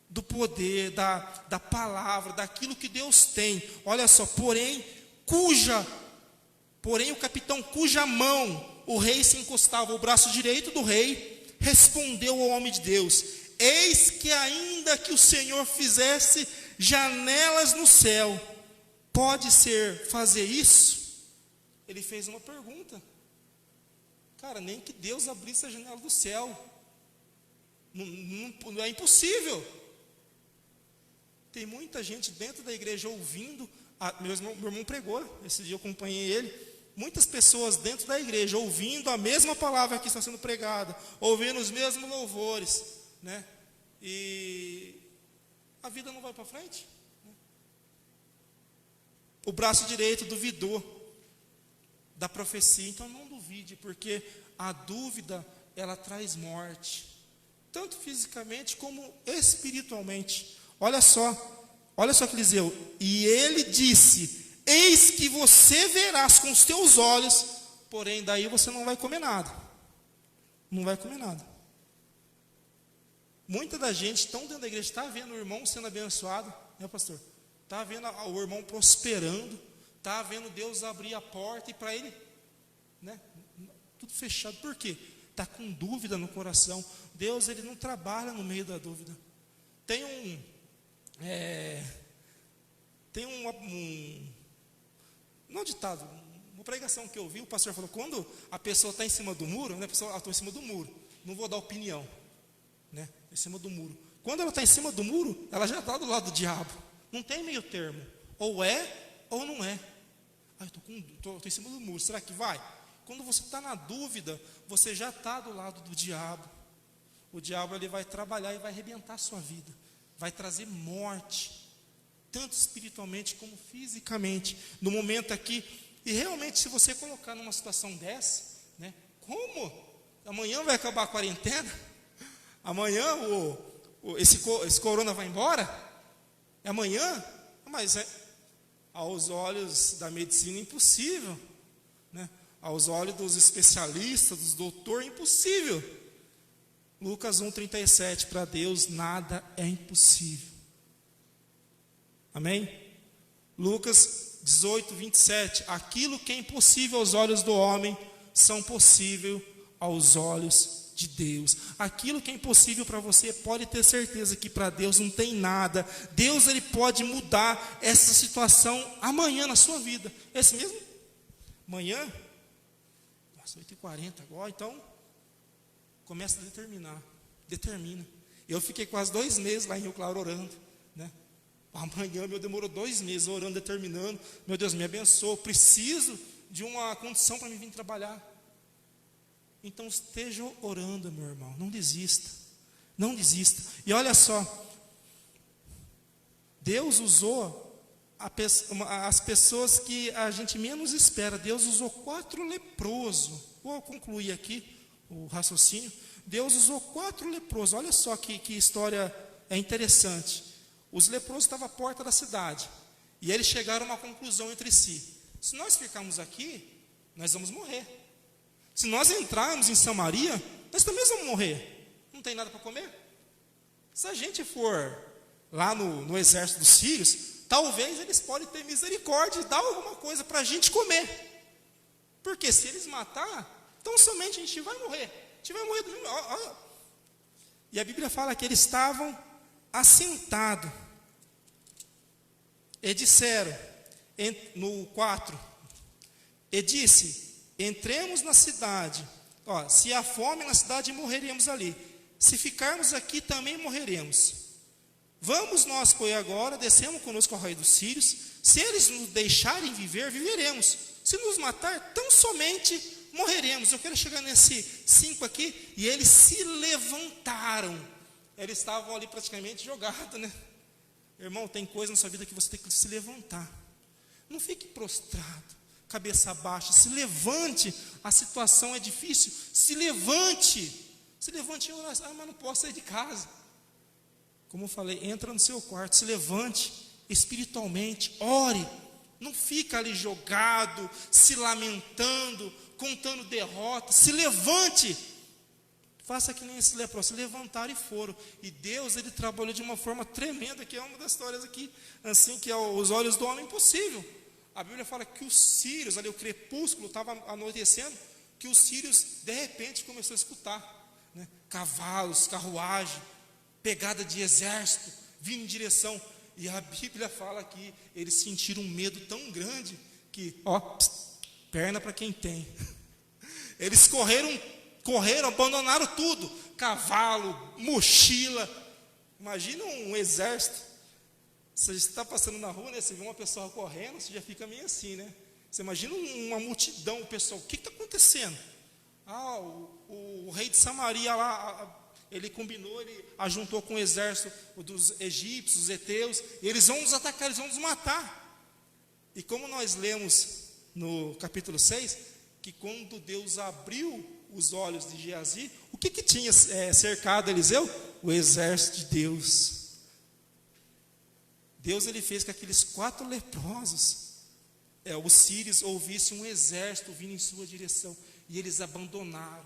do poder, da palavra, daquilo que Deus tem. Olha só, porém o capitão cuja mão o rei se encostava, o braço direito do rei, respondeu ao homem de Deus: eis que ainda que o Senhor fizesse janelas no céu, pode ser fazer isso? Ele fez uma pergunta. Cara, nem que Deus abrisse a janela do céu. Não é impossível. Tem muita gente dentro da igreja ouvindo. Meu irmão pregou, esse dia eu acompanhei ele. Muitas pessoas dentro da igreja ouvindo a mesma palavra que está sendo pregada, ouvindo os mesmos louvores, né? E a vida não vai para frente. O braço direito duvidou da profecia. Então não duvide, porque a dúvida, ela traz morte, tanto fisicamente como espiritualmente. Olha só que Eliseu: e ele disse: eis que você verás com os teus olhos, porém daí você não vai comer nada. Não vai comer nada. Muita da gente estão dentro da igreja, está vendo o irmão sendo abençoado, né, pastor? Está vendo o irmão prosperando, está vendo Deus abrir a porta, e para ele, né, tudo fechado. Por quê? Está com dúvida no coração. Deus, ele não trabalha no meio da dúvida. Tem não ditado, uma pregação que eu vi, o pastor falou: quando a pessoa está em cima do muro, né, a pessoa está em cima do muro, não vou dar opinião, né, em cima do muro. Quando ela está em cima do muro, ela já está do lado do diabo. Não tem meio termo, ou é ou não é. Estou em cima do muro, será que vai? Quando você está na dúvida, você já está do lado do diabo. O diabo, ele vai trabalhar e vai arrebentar a sua vida, vai trazer morte, tanto espiritualmente como fisicamente, no momento aqui. E realmente, se você colocar numa situação dessa, né, como? Amanhã vai acabar a quarentena? Amanhã esse corona vai embora? É amanhã? Mas aos olhos da medicina, impossível, né? Aos olhos dos especialistas, dos doutores, impossível. Lucas 1,37, para Deus nada é impossível. Amém? Lucas 18:27, aquilo que é impossível aos olhos do homem, são possível aos olhos de Deus. Aquilo que é impossível para você, pode ter certeza que para Deus não tem nada. Deus, ele pode mudar essa situação amanhã na sua vida. Esse mesmo? Amanhã? Nossa, 8h40 agora, então começa a determina. Eu fiquei quase 2 meses lá em Rio Claro orando, né? Amanhã, demorou 2 meses orando, determinando. Meu Deus, me abençoa, preciso de uma condição para me vir trabalhar. Então esteja orando, meu irmão, não desista. Não desista. E olha só, Deus usou as pessoas que a gente menos espera. Deus usou 4 leprosos. Vou concluir aqui o raciocínio. Deus usou 4 leprosos. Olha só que história é interessante. Os leprosos estavam à porta da cidade, e eles chegaram a uma conclusão entre si: se nós ficarmos aqui, nós vamos morrer. Se nós entrarmos em Samaria, nós também vamos morrer. Não tem nada para comer. Se a gente for lá no exército dos sírios, talvez eles podem ter misericórdia e dar alguma coisa para a gente comer. Porque se eles matar, então somente a gente vai morrer. A gente vai morrer do mesmo. E a Bíblia fala que eles estavam assentados. E disseram, no 4, e disse: entremos na cidade. Se há fome na cidade, morreremos ali. Se ficarmos aqui, também morreremos. Vamos nós, pois, agora, descemos conosco ao rei dos sírios. Se eles nos deixarem viver, viveremos. Se nos matar, tão somente morreremos. Eu quero chegar nesse 5 aqui. E eles se levantaram. Eles estavam ali praticamente jogados, né? Irmão, tem coisa na sua vida que você tem que se levantar. Não fique prostrado, cabeça baixa. Se levante. A situação é difícil. Se levante. Se levante em oração. Mas não posso sair de casa. Como eu falei, entra no seu quarto, se levante espiritualmente, ore. Não fica ali jogado, se lamentando, contando derrota. Se levante. Faça que nem esse leproso, se levantaram e foram. E Deus, ele trabalhou de uma forma tremenda, que é uma das histórias aqui, assim, que é os olhos do homem impossível. A Bíblia fala que os sírios, ali o crepúsculo estava anoitecendo, que os sírios, de repente, começou a escutar, né? Cavalos, carruagem, pegada de exército, vindo em direção. E a Bíblia fala que eles sentiram um medo tão grande, que, perna para quem tem. Eles correram, abandonaram tudo, cavalo, mochila. Imagina um exército. Você está passando na rua, né? Você vê uma pessoa correndo, você já fica meio assim, né? Você imagina uma multidão, o pessoal, o que está acontecendo? O rei de Samaria lá, ele combinou, ele ajuntou com o exército dos egípcios, os heteus, eles vão nos atacar, eles vão nos matar. E como nós lemos no capítulo 6, que quando Deus abriu os olhos de Geazi, o que tinha cercado Eliseu? O exército de Deus. Deus, ele fez que aqueles 4 leprosos, os sírios, ouvissem um exército vindo em sua direção, e eles abandonaram.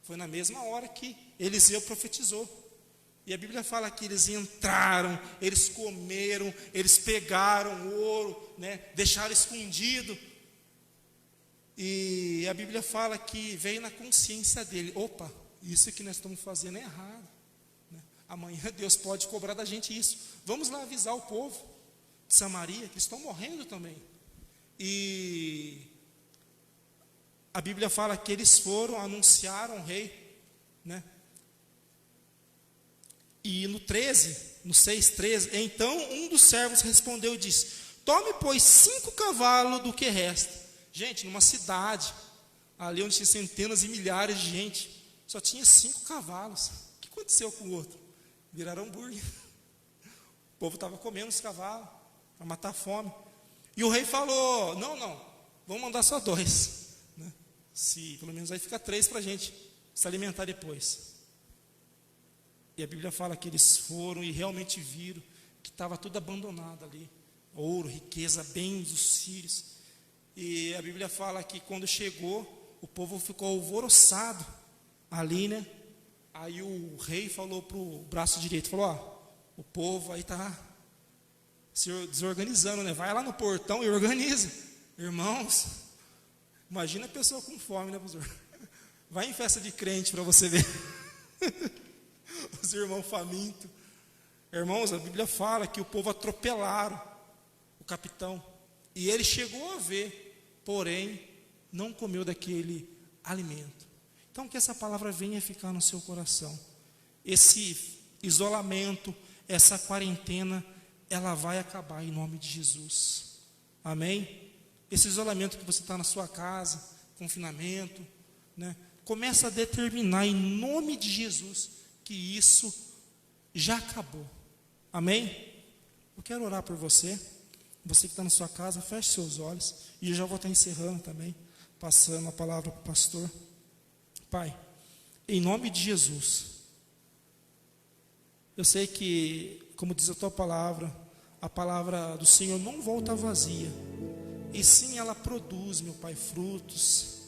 Foi na mesma hora que Eliseu profetizou. E a Bíblia fala que eles entraram, eles comeram, eles pegaram o ouro, né, deixaram escondido. E a Bíblia fala que veio na consciência dele: opa, isso que nós estamos fazendo é errado, né? Amanhã Deus pode cobrar da gente isso. Vamos lá avisar o povo de Samaria, que estão morrendo também. E a Bíblia fala que eles foram, anunciaram o rei, né? E no 6:13, então um dos servos respondeu e disse: tome, pois, 5 cavalos do que resta. Gente, numa cidade, ali onde tinha centenas e milhares de gente, só tinha 5 cavalos. O que aconteceu com o outro? Viraram hambúrguer. O povo estava comendo os cavalos para matar a fome. E o rei falou: não, vamos mandar só 2, né? Pelo menos aí fica 3 para a gente se alimentar depois. E a Bíblia fala que eles foram e realmente viram que estava tudo abandonado ali. Ouro, riqueza, bens dos sírios. E a Bíblia fala que quando chegou, o povo ficou alvoroçado ali, né? Aí o rei falou para o braço direito, falou: o povo aí está se desorganizando, né? Vai lá no portão e organiza. Irmãos, imagina a pessoa com fome, né, pastor? Vai em festa de crente para você ver. Os irmãos famintos. Irmãos, a Bíblia fala que o povo atropelaram o capitão. E ele chegou a ver, porém, não comeu daquele alimento. Então, que essa palavra venha ficar no seu coração. Esse isolamento, essa quarentena, ela vai acabar em nome de Jesus. Amém? Esse isolamento que você está na sua casa, confinamento, né? Começa a determinar em nome de Jesus que isso já acabou. Amém? Eu quero orar por você. Você que está na sua casa, feche seus olhos. E eu já vou estar encerrando também, passando a palavra para o pastor. Pai, em nome de Jesus, eu sei que, como diz a tua palavra, a palavra do Senhor não volta vazia. E sim, ela produz, meu Pai, frutos.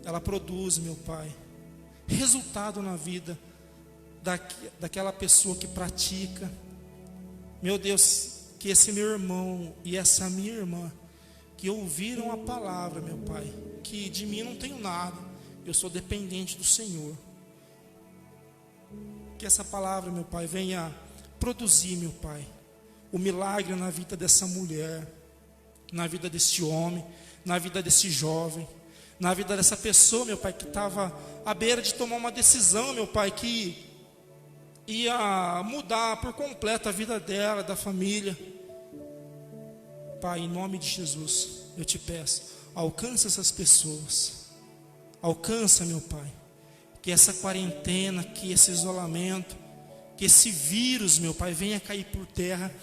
Ela produz, meu Pai, resultado na vida daquela pessoa que pratica. Meu Deus, que esse meu irmão e essa minha irmã que ouviram a palavra, meu Pai, que de mim não tenho nada, eu sou dependente do Senhor. Que essa palavra, meu Pai, venha produzir, meu Pai, o milagre na vida dessa mulher, na vida desse homem, na vida desse jovem, na vida dessa pessoa, meu Pai, que estava à beira de tomar uma decisão, meu Pai, que ia mudar por completo a vida dela, da família. Pai, em nome de Jesus, eu te peço, alcança essas pessoas. Alcança, meu Pai, que essa quarentena, que esse isolamento, que esse vírus, meu Pai, venha cair por terra,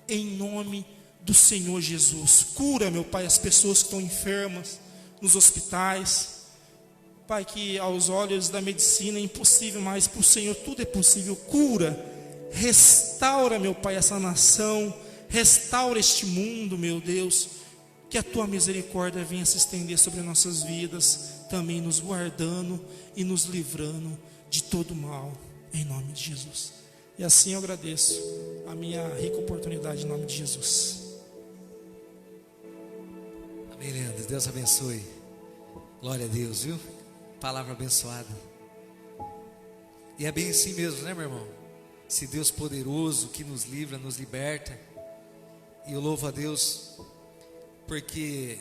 em nome do Senhor Jesus. Cura, meu Pai, as pessoas que estão enfermas nos hospitais. Pai, que aos olhos da medicina é impossível, mas para o Senhor tudo é possível. Cura, restaura, meu Pai, essa nação, restaura este mundo, meu Deus. que a tua misericórdia venha se estender sobre nossas vidas, também nos guardando e nos livrando de todo mal, em nome de Jesus. E assim eu agradeço a minha rica oportunidade em nome de Jesus. Amém, Leandro. Deus abençoe. Glória a Deus, viu? Palavra abençoada. E é bem assim mesmo, né, meu irmão? Esse Deus poderoso que nos livra, nos liberta. E eu louvo a Deus porque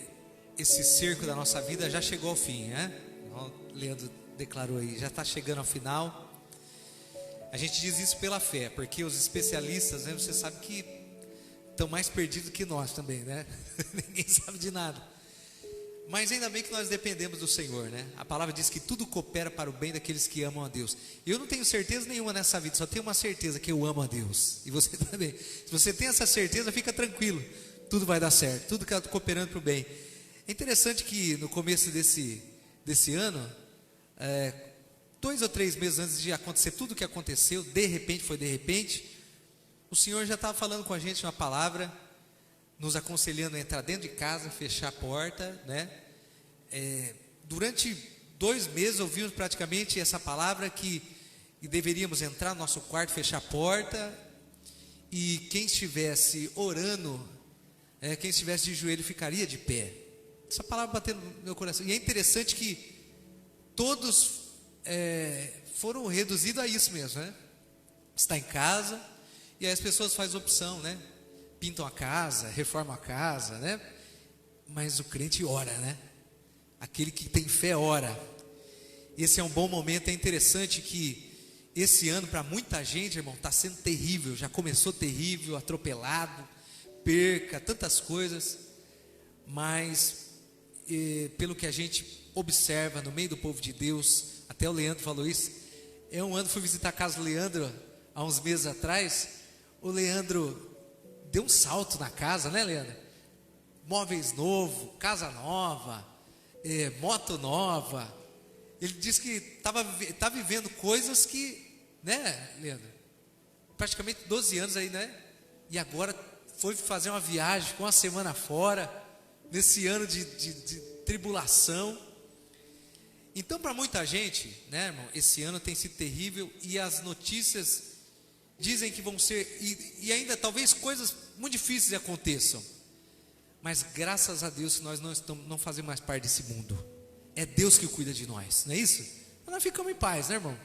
esse cerco da nossa vida já chegou ao fim, né? O Leandro declarou aí, já está chegando ao final. A gente diz isso pela fé, porque os especialistas, né, você sabe que estão mais perdidos que nós também, né? Ninguém sabe de nada. Mas ainda bem que nós dependemos do Senhor, né? A palavra diz que tudo coopera para o bem daqueles que amam a Deus. Eu não tenho certeza nenhuma nessa vida, só tenho uma certeza, que eu amo a Deus. E você também. Se você tem essa certeza, fica tranquilo. Tudo vai dar certo, tudo está cooperando para o bem. É interessante que no começo desse ano, 2 ou 3 meses antes de acontecer tudo o que aconteceu, de repente, o Senhor já estava falando com a gente uma palavra, nos aconselhando a entrar dentro de casa, fechar a porta, né? Durante 2 meses ouvimos praticamente essa palavra que deveríamos entrar no nosso quarto, fechar a porta, e quem estivesse orando, quem estivesse de joelho ficaria de pé. Essa palavra bateu no meu coração. E é interessante que todos foram reduzidos a isso mesmo, né? Está em casa, e aí as pessoas fazem opção, né? Pintam a casa, reformam a casa, né? Mas o crente ora, né? Aquele que tem fé ora. Esse é um bom momento. É interessante que esse ano para muita gente, irmão, está sendo terrível. Já começou terrível, atropelado, perca, tantas coisas. Mas pelo que a gente observa no meio do povo de Deus, até o Leandro falou isso. Um ano fui visitar a casa do Leandro há uns meses atrás. O Leandro deu um salto na casa, né, Leandro? Móveis novo, casa nova, moto nova. Ele disse que tá vivendo coisas que, né, Leandro? Praticamente 12 anos aí, né? E agora foi fazer uma viagem, ficou uma semana fora, nesse ano de tribulação. Então, para muita gente, né, irmão, esse ano tem sido terrível e as notícias dizem que vão ser, e ainda talvez coisas muito difíceis aconteçam, mas graças a Deus que nós não fazemos mais parte desse mundo. É Deus que cuida de nós, não é isso? Então nós ficamos em paz, né, irmão?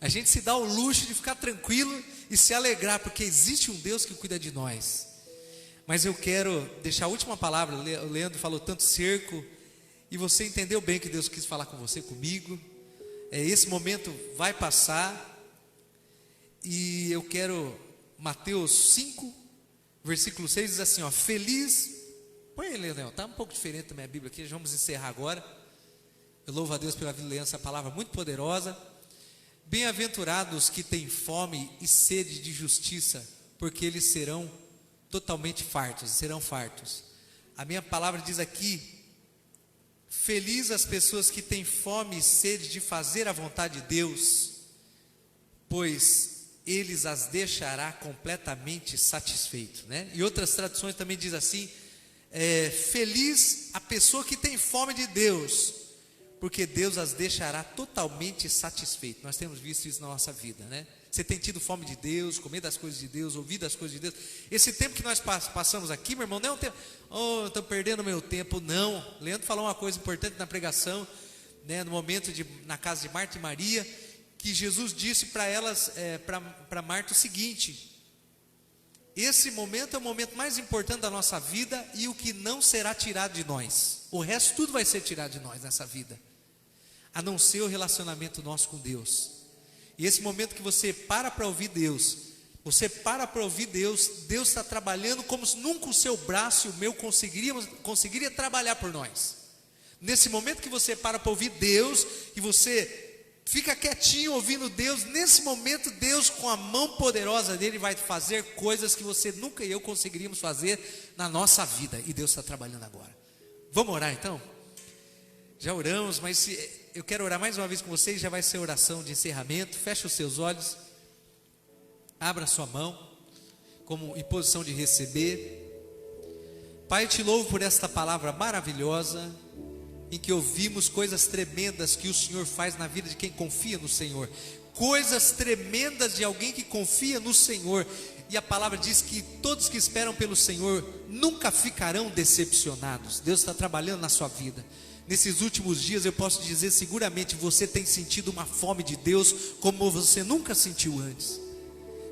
A gente se dá o luxo de ficar tranquilo e se alegrar, porque existe um Deus que cuida de nós. Mas eu quero deixar a última palavra. O Leandro falou tanto cerco, e você entendeu bem que Deus quis falar com você, comigo. Esse momento vai passar. E eu quero, Mateus 5, versículo 6 diz assim, ó: feliz, põe aí, Leonel, está um pouco diferente também a Bíblia aqui, vamos encerrar agora. Eu louvo a Deus pela vida de Leandro, essa palavra muito poderosa. Bem-aventurados que têm fome e sede de justiça, porque eles serão totalmente fartos, serão fartos. A minha palavra diz aqui, feliz as pessoas que têm fome e sede de fazer a vontade de Deus, pois eles as deixará completamente satisfeitos, né? E outras traduções também diz assim, feliz a pessoa que tem fome de Deus, porque Deus as deixará totalmente satisfeitos. Nós temos visto isso na nossa vida, né? Você tem tido fome de Deus, comer das coisas de Deus, ouvir das coisas de Deus. Esse tempo que nós passamos aqui, meu irmão, não é um tempo, estou perdendo meu tempo, não. Leandro falou uma coisa importante na pregação, né? No momento na casa de Marta e Maria, que Jesus disse para elas, para Marta o seguinte: esse momento é o momento mais importante da nossa vida e o que não será tirado de nós. O resto tudo vai ser tirado de nós nessa vida, a não ser o relacionamento nosso com Deus. E esse momento que você para ouvir Deus, Deus está trabalhando como se nunca o seu braço e o meu conseguiria trabalhar por nós. Nesse momento que você para ouvir Deus, e você fica quietinho ouvindo Deus, nesse momento Deus, com a mão poderosa dele, vai fazer coisas que você nunca e eu conseguiríamos fazer na nossa vida. E Deus está trabalhando agora. Vamos orar então? Já oramos, mas eu quero orar mais uma vez com vocês. Já vai ser oração de encerramento. Feche os seus olhos, abra sua mão como em posição de receber. Pai, eu te louvo por esta palavra maravilhosa, em que ouvimos coisas tremendas que o Senhor faz na vida de quem confia no Senhor. Coisas tremendas de alguém que confia no Senhor. E a palavra diz que todos que esperam pelo Senhor nunca ficarão decepcionados. Deus está trabalhando na sua vida. Nesses últimos dias eu posso dizer seguramente você tem sentido uma fome de Deus como você nunca sentiu antes.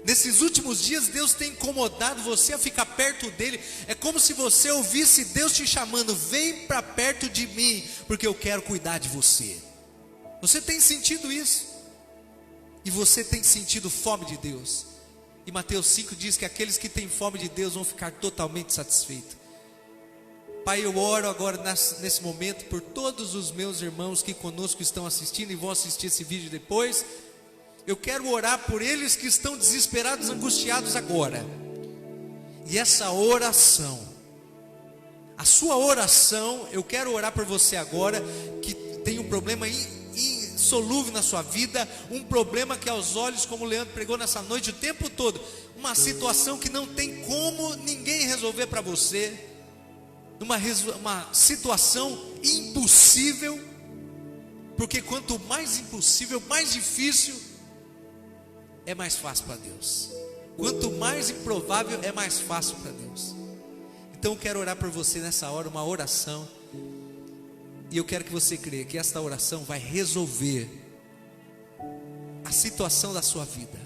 Nesses últimos dias Deus tem incomodado você a ficar perto dele. É como se você ouvisse Deus te chamando: vem para perto de mim, porque eu quero cuidar de você. Você tem sentido isso? E você tem sentido fome de Deus? E Mateus 5 diz que aqueles que têm fome de Deus vão ficar totalmente satisfeitos. Pai, eu oro agora nesse momento por todos os meus irmãos que conosco estão assistindo e vão assistir esse vídeo depois. Eu quero orar por eles que estão desesperados, angustiados agora. E essa oração, a sua oração, eu quero orar por você agora que tem um problema insolúvel na sua vida, um problema que aos olhos, como o Leandro pregou nessa noite o tempo todo, uma situação que não tem como ninguém resolver para você, uma situação impossível, porque quanto mais impossível, mais difícil, é mais fácil para Deus. Quanto mais improvável, é mais fácil para Deus. Então eu quero orar por você nessa hora, uma oração. E eu quero que você creia que esta oração vai resolver a situação da sua vida.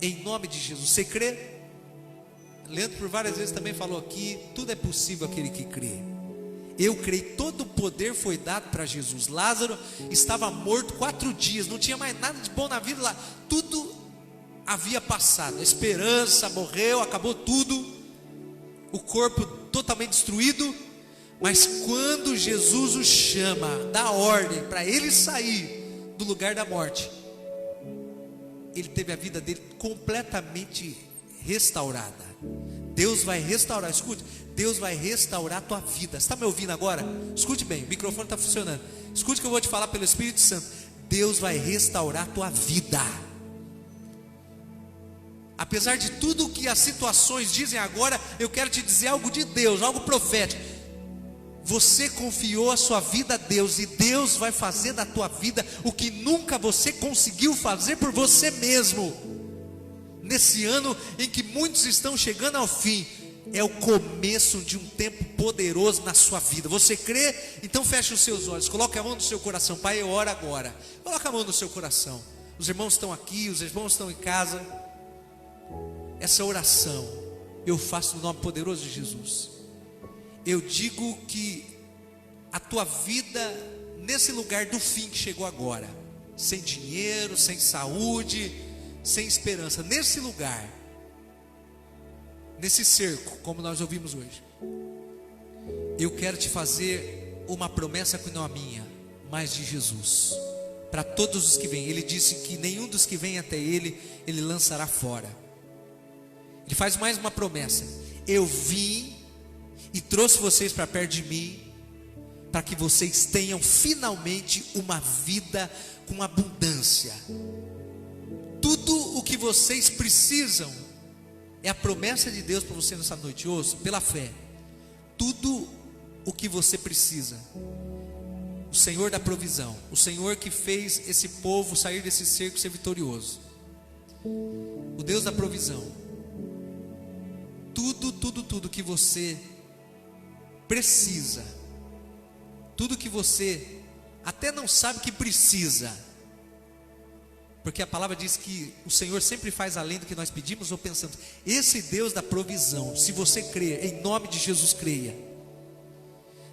Em nome de Jesus. Você crê? Leandro por várias vezes também falou aqui: tudo é possível aquele que crê. Eu creio, todo o poder foi dado para Jesus. Lázaro estava morto 4 dias, não tinha mais nada de bom na vida lá. Tudo havia passado, a esperança morreu, acabou tudo, o corpo totalmente destruído. Mas quando Jesus o chama, dá ordem para ele sair do lugar da morte, ele teve a vida dele completamente restaurada. Deus vai restaurar, escute, Deus vai restaurar a tua vida. Você está me ouvindo agora? Escute bem, o microfone está funcionando. Escute o que eu vou te falar pelo Espírito Santo. Deus vai restaurar a tua vida. Apesar de tudo que as situações dizem agora, eu quero te dizer algo de Deus, algo profético. Você confiou a sua vida a Deus, e Deus vai fazer da tua vida o que nunca você conseguiu fazer por você mesmo. Nesse ano em que muitos estão chegando ao fim, é o começo de um tempo poderoso na sua vida. Você crê? Então feche os seus olhos, coloque a mão no seu coração. Pai, eu oro agora. Coloque a mão no seu coração. Os irmãos estão aqui, os irmãos estão em casa. Essa oração eu faço no nome poderoso de Jesus. Eu digo que a tua vida nesse lugar do fim que chegou agora, sem dinheiro, sem saúde, sem esperança, nesse lugar, nesse cerco, como nós ouvimos hoje, eu quero te fazer uma promessa que não é minha, mas de Jesus, para todos os que vêm. Ele disse que nenhum dos que vem até Ele lançará fora. Ele faz mais uma promessa: eu vim e trouxe vocês para perto de mim, para que vocês tenham finalmente uma vida com abundância. Tudo o que vocês precisam é a promessa de Deus para você nessa noite. Ouça, pela fé, tudo o que você precisa, o Senhor da provisão, o Senhor que fez esse povo sair desse cerco e ser vitorioso, o Deus da provisão, tudo que você precisa, tudo que você até não sabe que precisa, porque a palavra diz que o Senhor sempre faz além do que nós pedimos ou pensamos. Esse Deus da provisão, se você crer, em nome de Jesus, creia,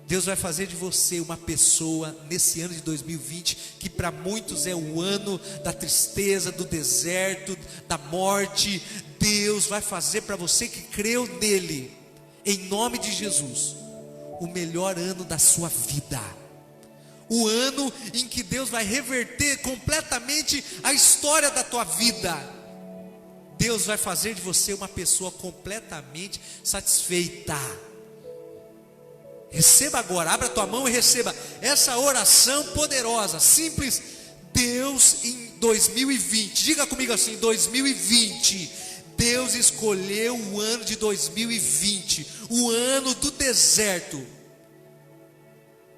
Deus vai fazer de você uma pessoa nesse ano de 2020, que para muitos é o ano da tristeza, do deserto, da morte. Deus vai fazer para você que creu nele, em nome de Jesus, o melhor ano da sua vida. O ano em que Deus vai reverter completamente a história da tua vida. Deus vai fazer de você uma pessoa completamente satisfeita. Receba agora, abra tua mão e receba essa oração poderosa, simples. Deus em 2020, diga comigo assim: 2020, Deus escolheu o ano de 2020, o ano do deserto,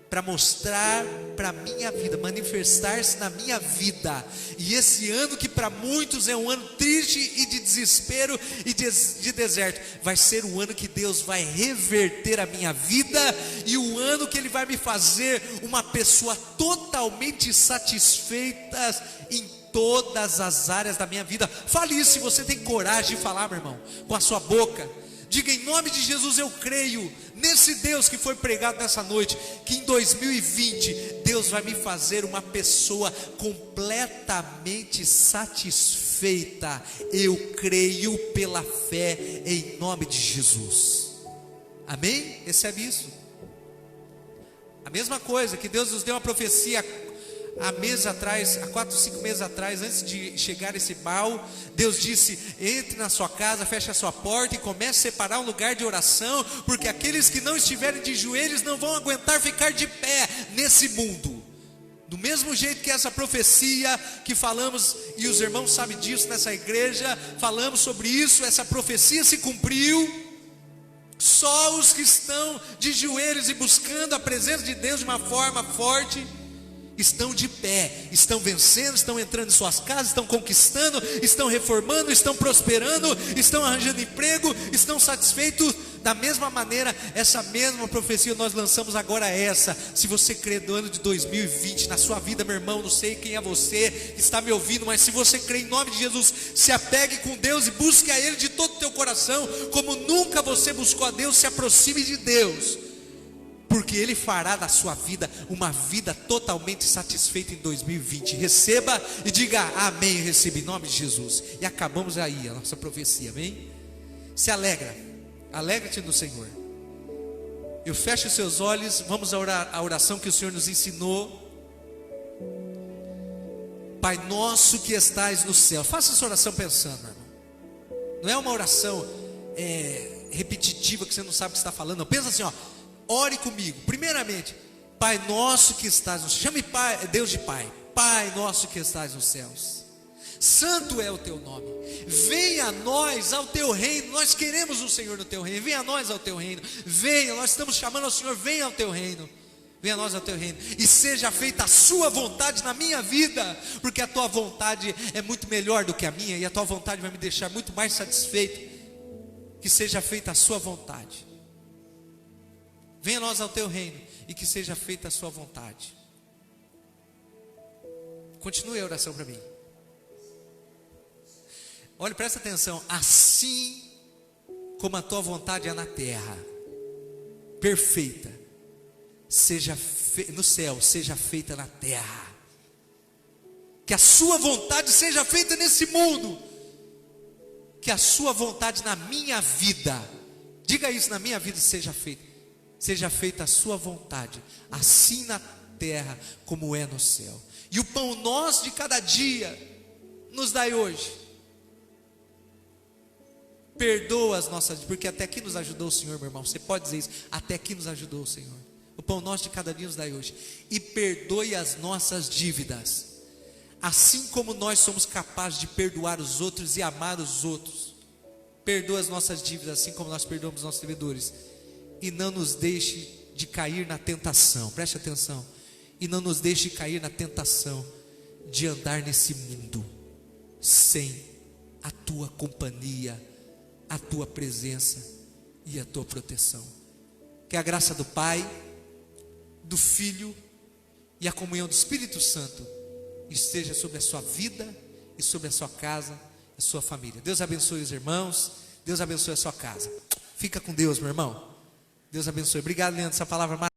para mostrar para a minha vida, manifestar-se na minha vida. E esse ano, que para muitos é um ano triste e de desespero e de deserto, vai ser o ano que Deus vai reverter a minha vida, e o ano que Ele vai me fazer uma pessoa totalmente satisfeita em todas as áreas da minha vida. Fale isso, se você tem coragem de falar, meu irmão, com a sua boca. Diga: em nome de Jesus, eu creio nesse Deus que foi pregado nessa noite, que em 2020 Deus vai me fazer uma pessoa completamente satisfeita. Eu creio pela fé, em nome de Jesus. Amém? Recebe isso. A mesma coisa que Deus nos deu uma profecia há meses atrás, há 4, 5 meses atrás, antes de chegar esse mal, Deus disse: entre na sua casa, feche a sua porta e comece a separar um lugar de oração, porque aqueles que não estiverem de joelhos não vão aguentar ficar de pé nesse mundo. Do mesmo jeito que essa profecia que falamos, e os irmãos sabem disso nessa igreja, falamos sobre isso, essa profecia se cumpriu. Só os que estão de joelhos e buscando a presença de Deus de uma forma forte estão de pé, estão vencendo, estão entrando em suas casas, estão conquistando, estão reformando, estão prosperando, estão arranjando emprego, estão satisfeitos. Da mesma maneira, essa mesma profecia nós lançamos agora essa. Se você crê no ano de 2020 na sua vida, meu irmão, não sei quem é você que está me ouvindo, mas se você crê, em nome de Jesus, se apegue com Deus e busque a Ele de todo o teu coração, como nunca você buscou a Deus. Se aproxime de Deus, porque Ele fará da sua vida uma vida totalmente satisfeita em 2020. Receba e diga amém. Receba em nome de Jesus. E acabamos aí a nossa profecia, amém? Se alegra, alegra-te no Senhor. Eu fecho os seus olhos, vamos orar a oração que o Senhor nos ensinou. Pai nosso que estais no céu. Faça essa oração pensando, meu irmão. Não é uma oração repetitiva que você não sabe o que está falando, não. Pensa assim, ó. Ore comigo. Primeiramente, Pai nosso que estás nos céus. Chame Pai, Deus de Pai. Pai nosso que estás nos céus, santo é o teu nome. Venha a nós ao teu reino. Nós queremos o Senhor no teu reino. Venha a nós ao teu reino. Venha, nós estamos chamando ao Senhor. Venha ao teu reino. Venha a nós ao teu reino. E seja feita a sua vontade na minha vida, porque a tua vontade é muito melhor do que a minha, e a tua vontade vai me deixar muito mais satisfeito. Que seja feita a sua vontade. Venha nós ao teu reino, e que seja feita a sua vontade. Continue a oração para mim. Olha, presta atenção. Assim como a tua vontade é na terra, perfeita, seja no céu, seja feita na terra. Que a sua vontade seja feita nesse mundo. Que a sua vontade na minha vida, diga isso, na minha vida seja feita. Seja feita a sua vontade, assim na terra como é no céu. E o pão nosso de cada dia nos dai hoje. Perdoa as nossas, porque até aqui nos ajudou o Senhor, meu irmão. Você pode dizer isso, até aqui nos ajudou o Senhor. O pão nosso de cada dia nos dai hoje. E perdoe as nossas dívidas, assim como nós somos capazes de perdoar os outros e amar os outros. Perdoa as nossas dívidas, assim como nós perdoamos os nossos devedores. E não nos deixe de cair na tentação. Preste atenção. E não nos deixe cair na tentação de andar nesse mundo sem a tua companhia, a tua presença e a tua proteção. Que a graça do Pai, do Filho e a comunhão do Espírito Santo esteja sobre a sua vida e sobre a sua casa, a sua família. Deus abençoe os irmãos. Deus abençoe a sua casa. Fica com Deus, meu irmão. Deus abençoe. Obrigado, Leandro, essa palavra maravilhosa.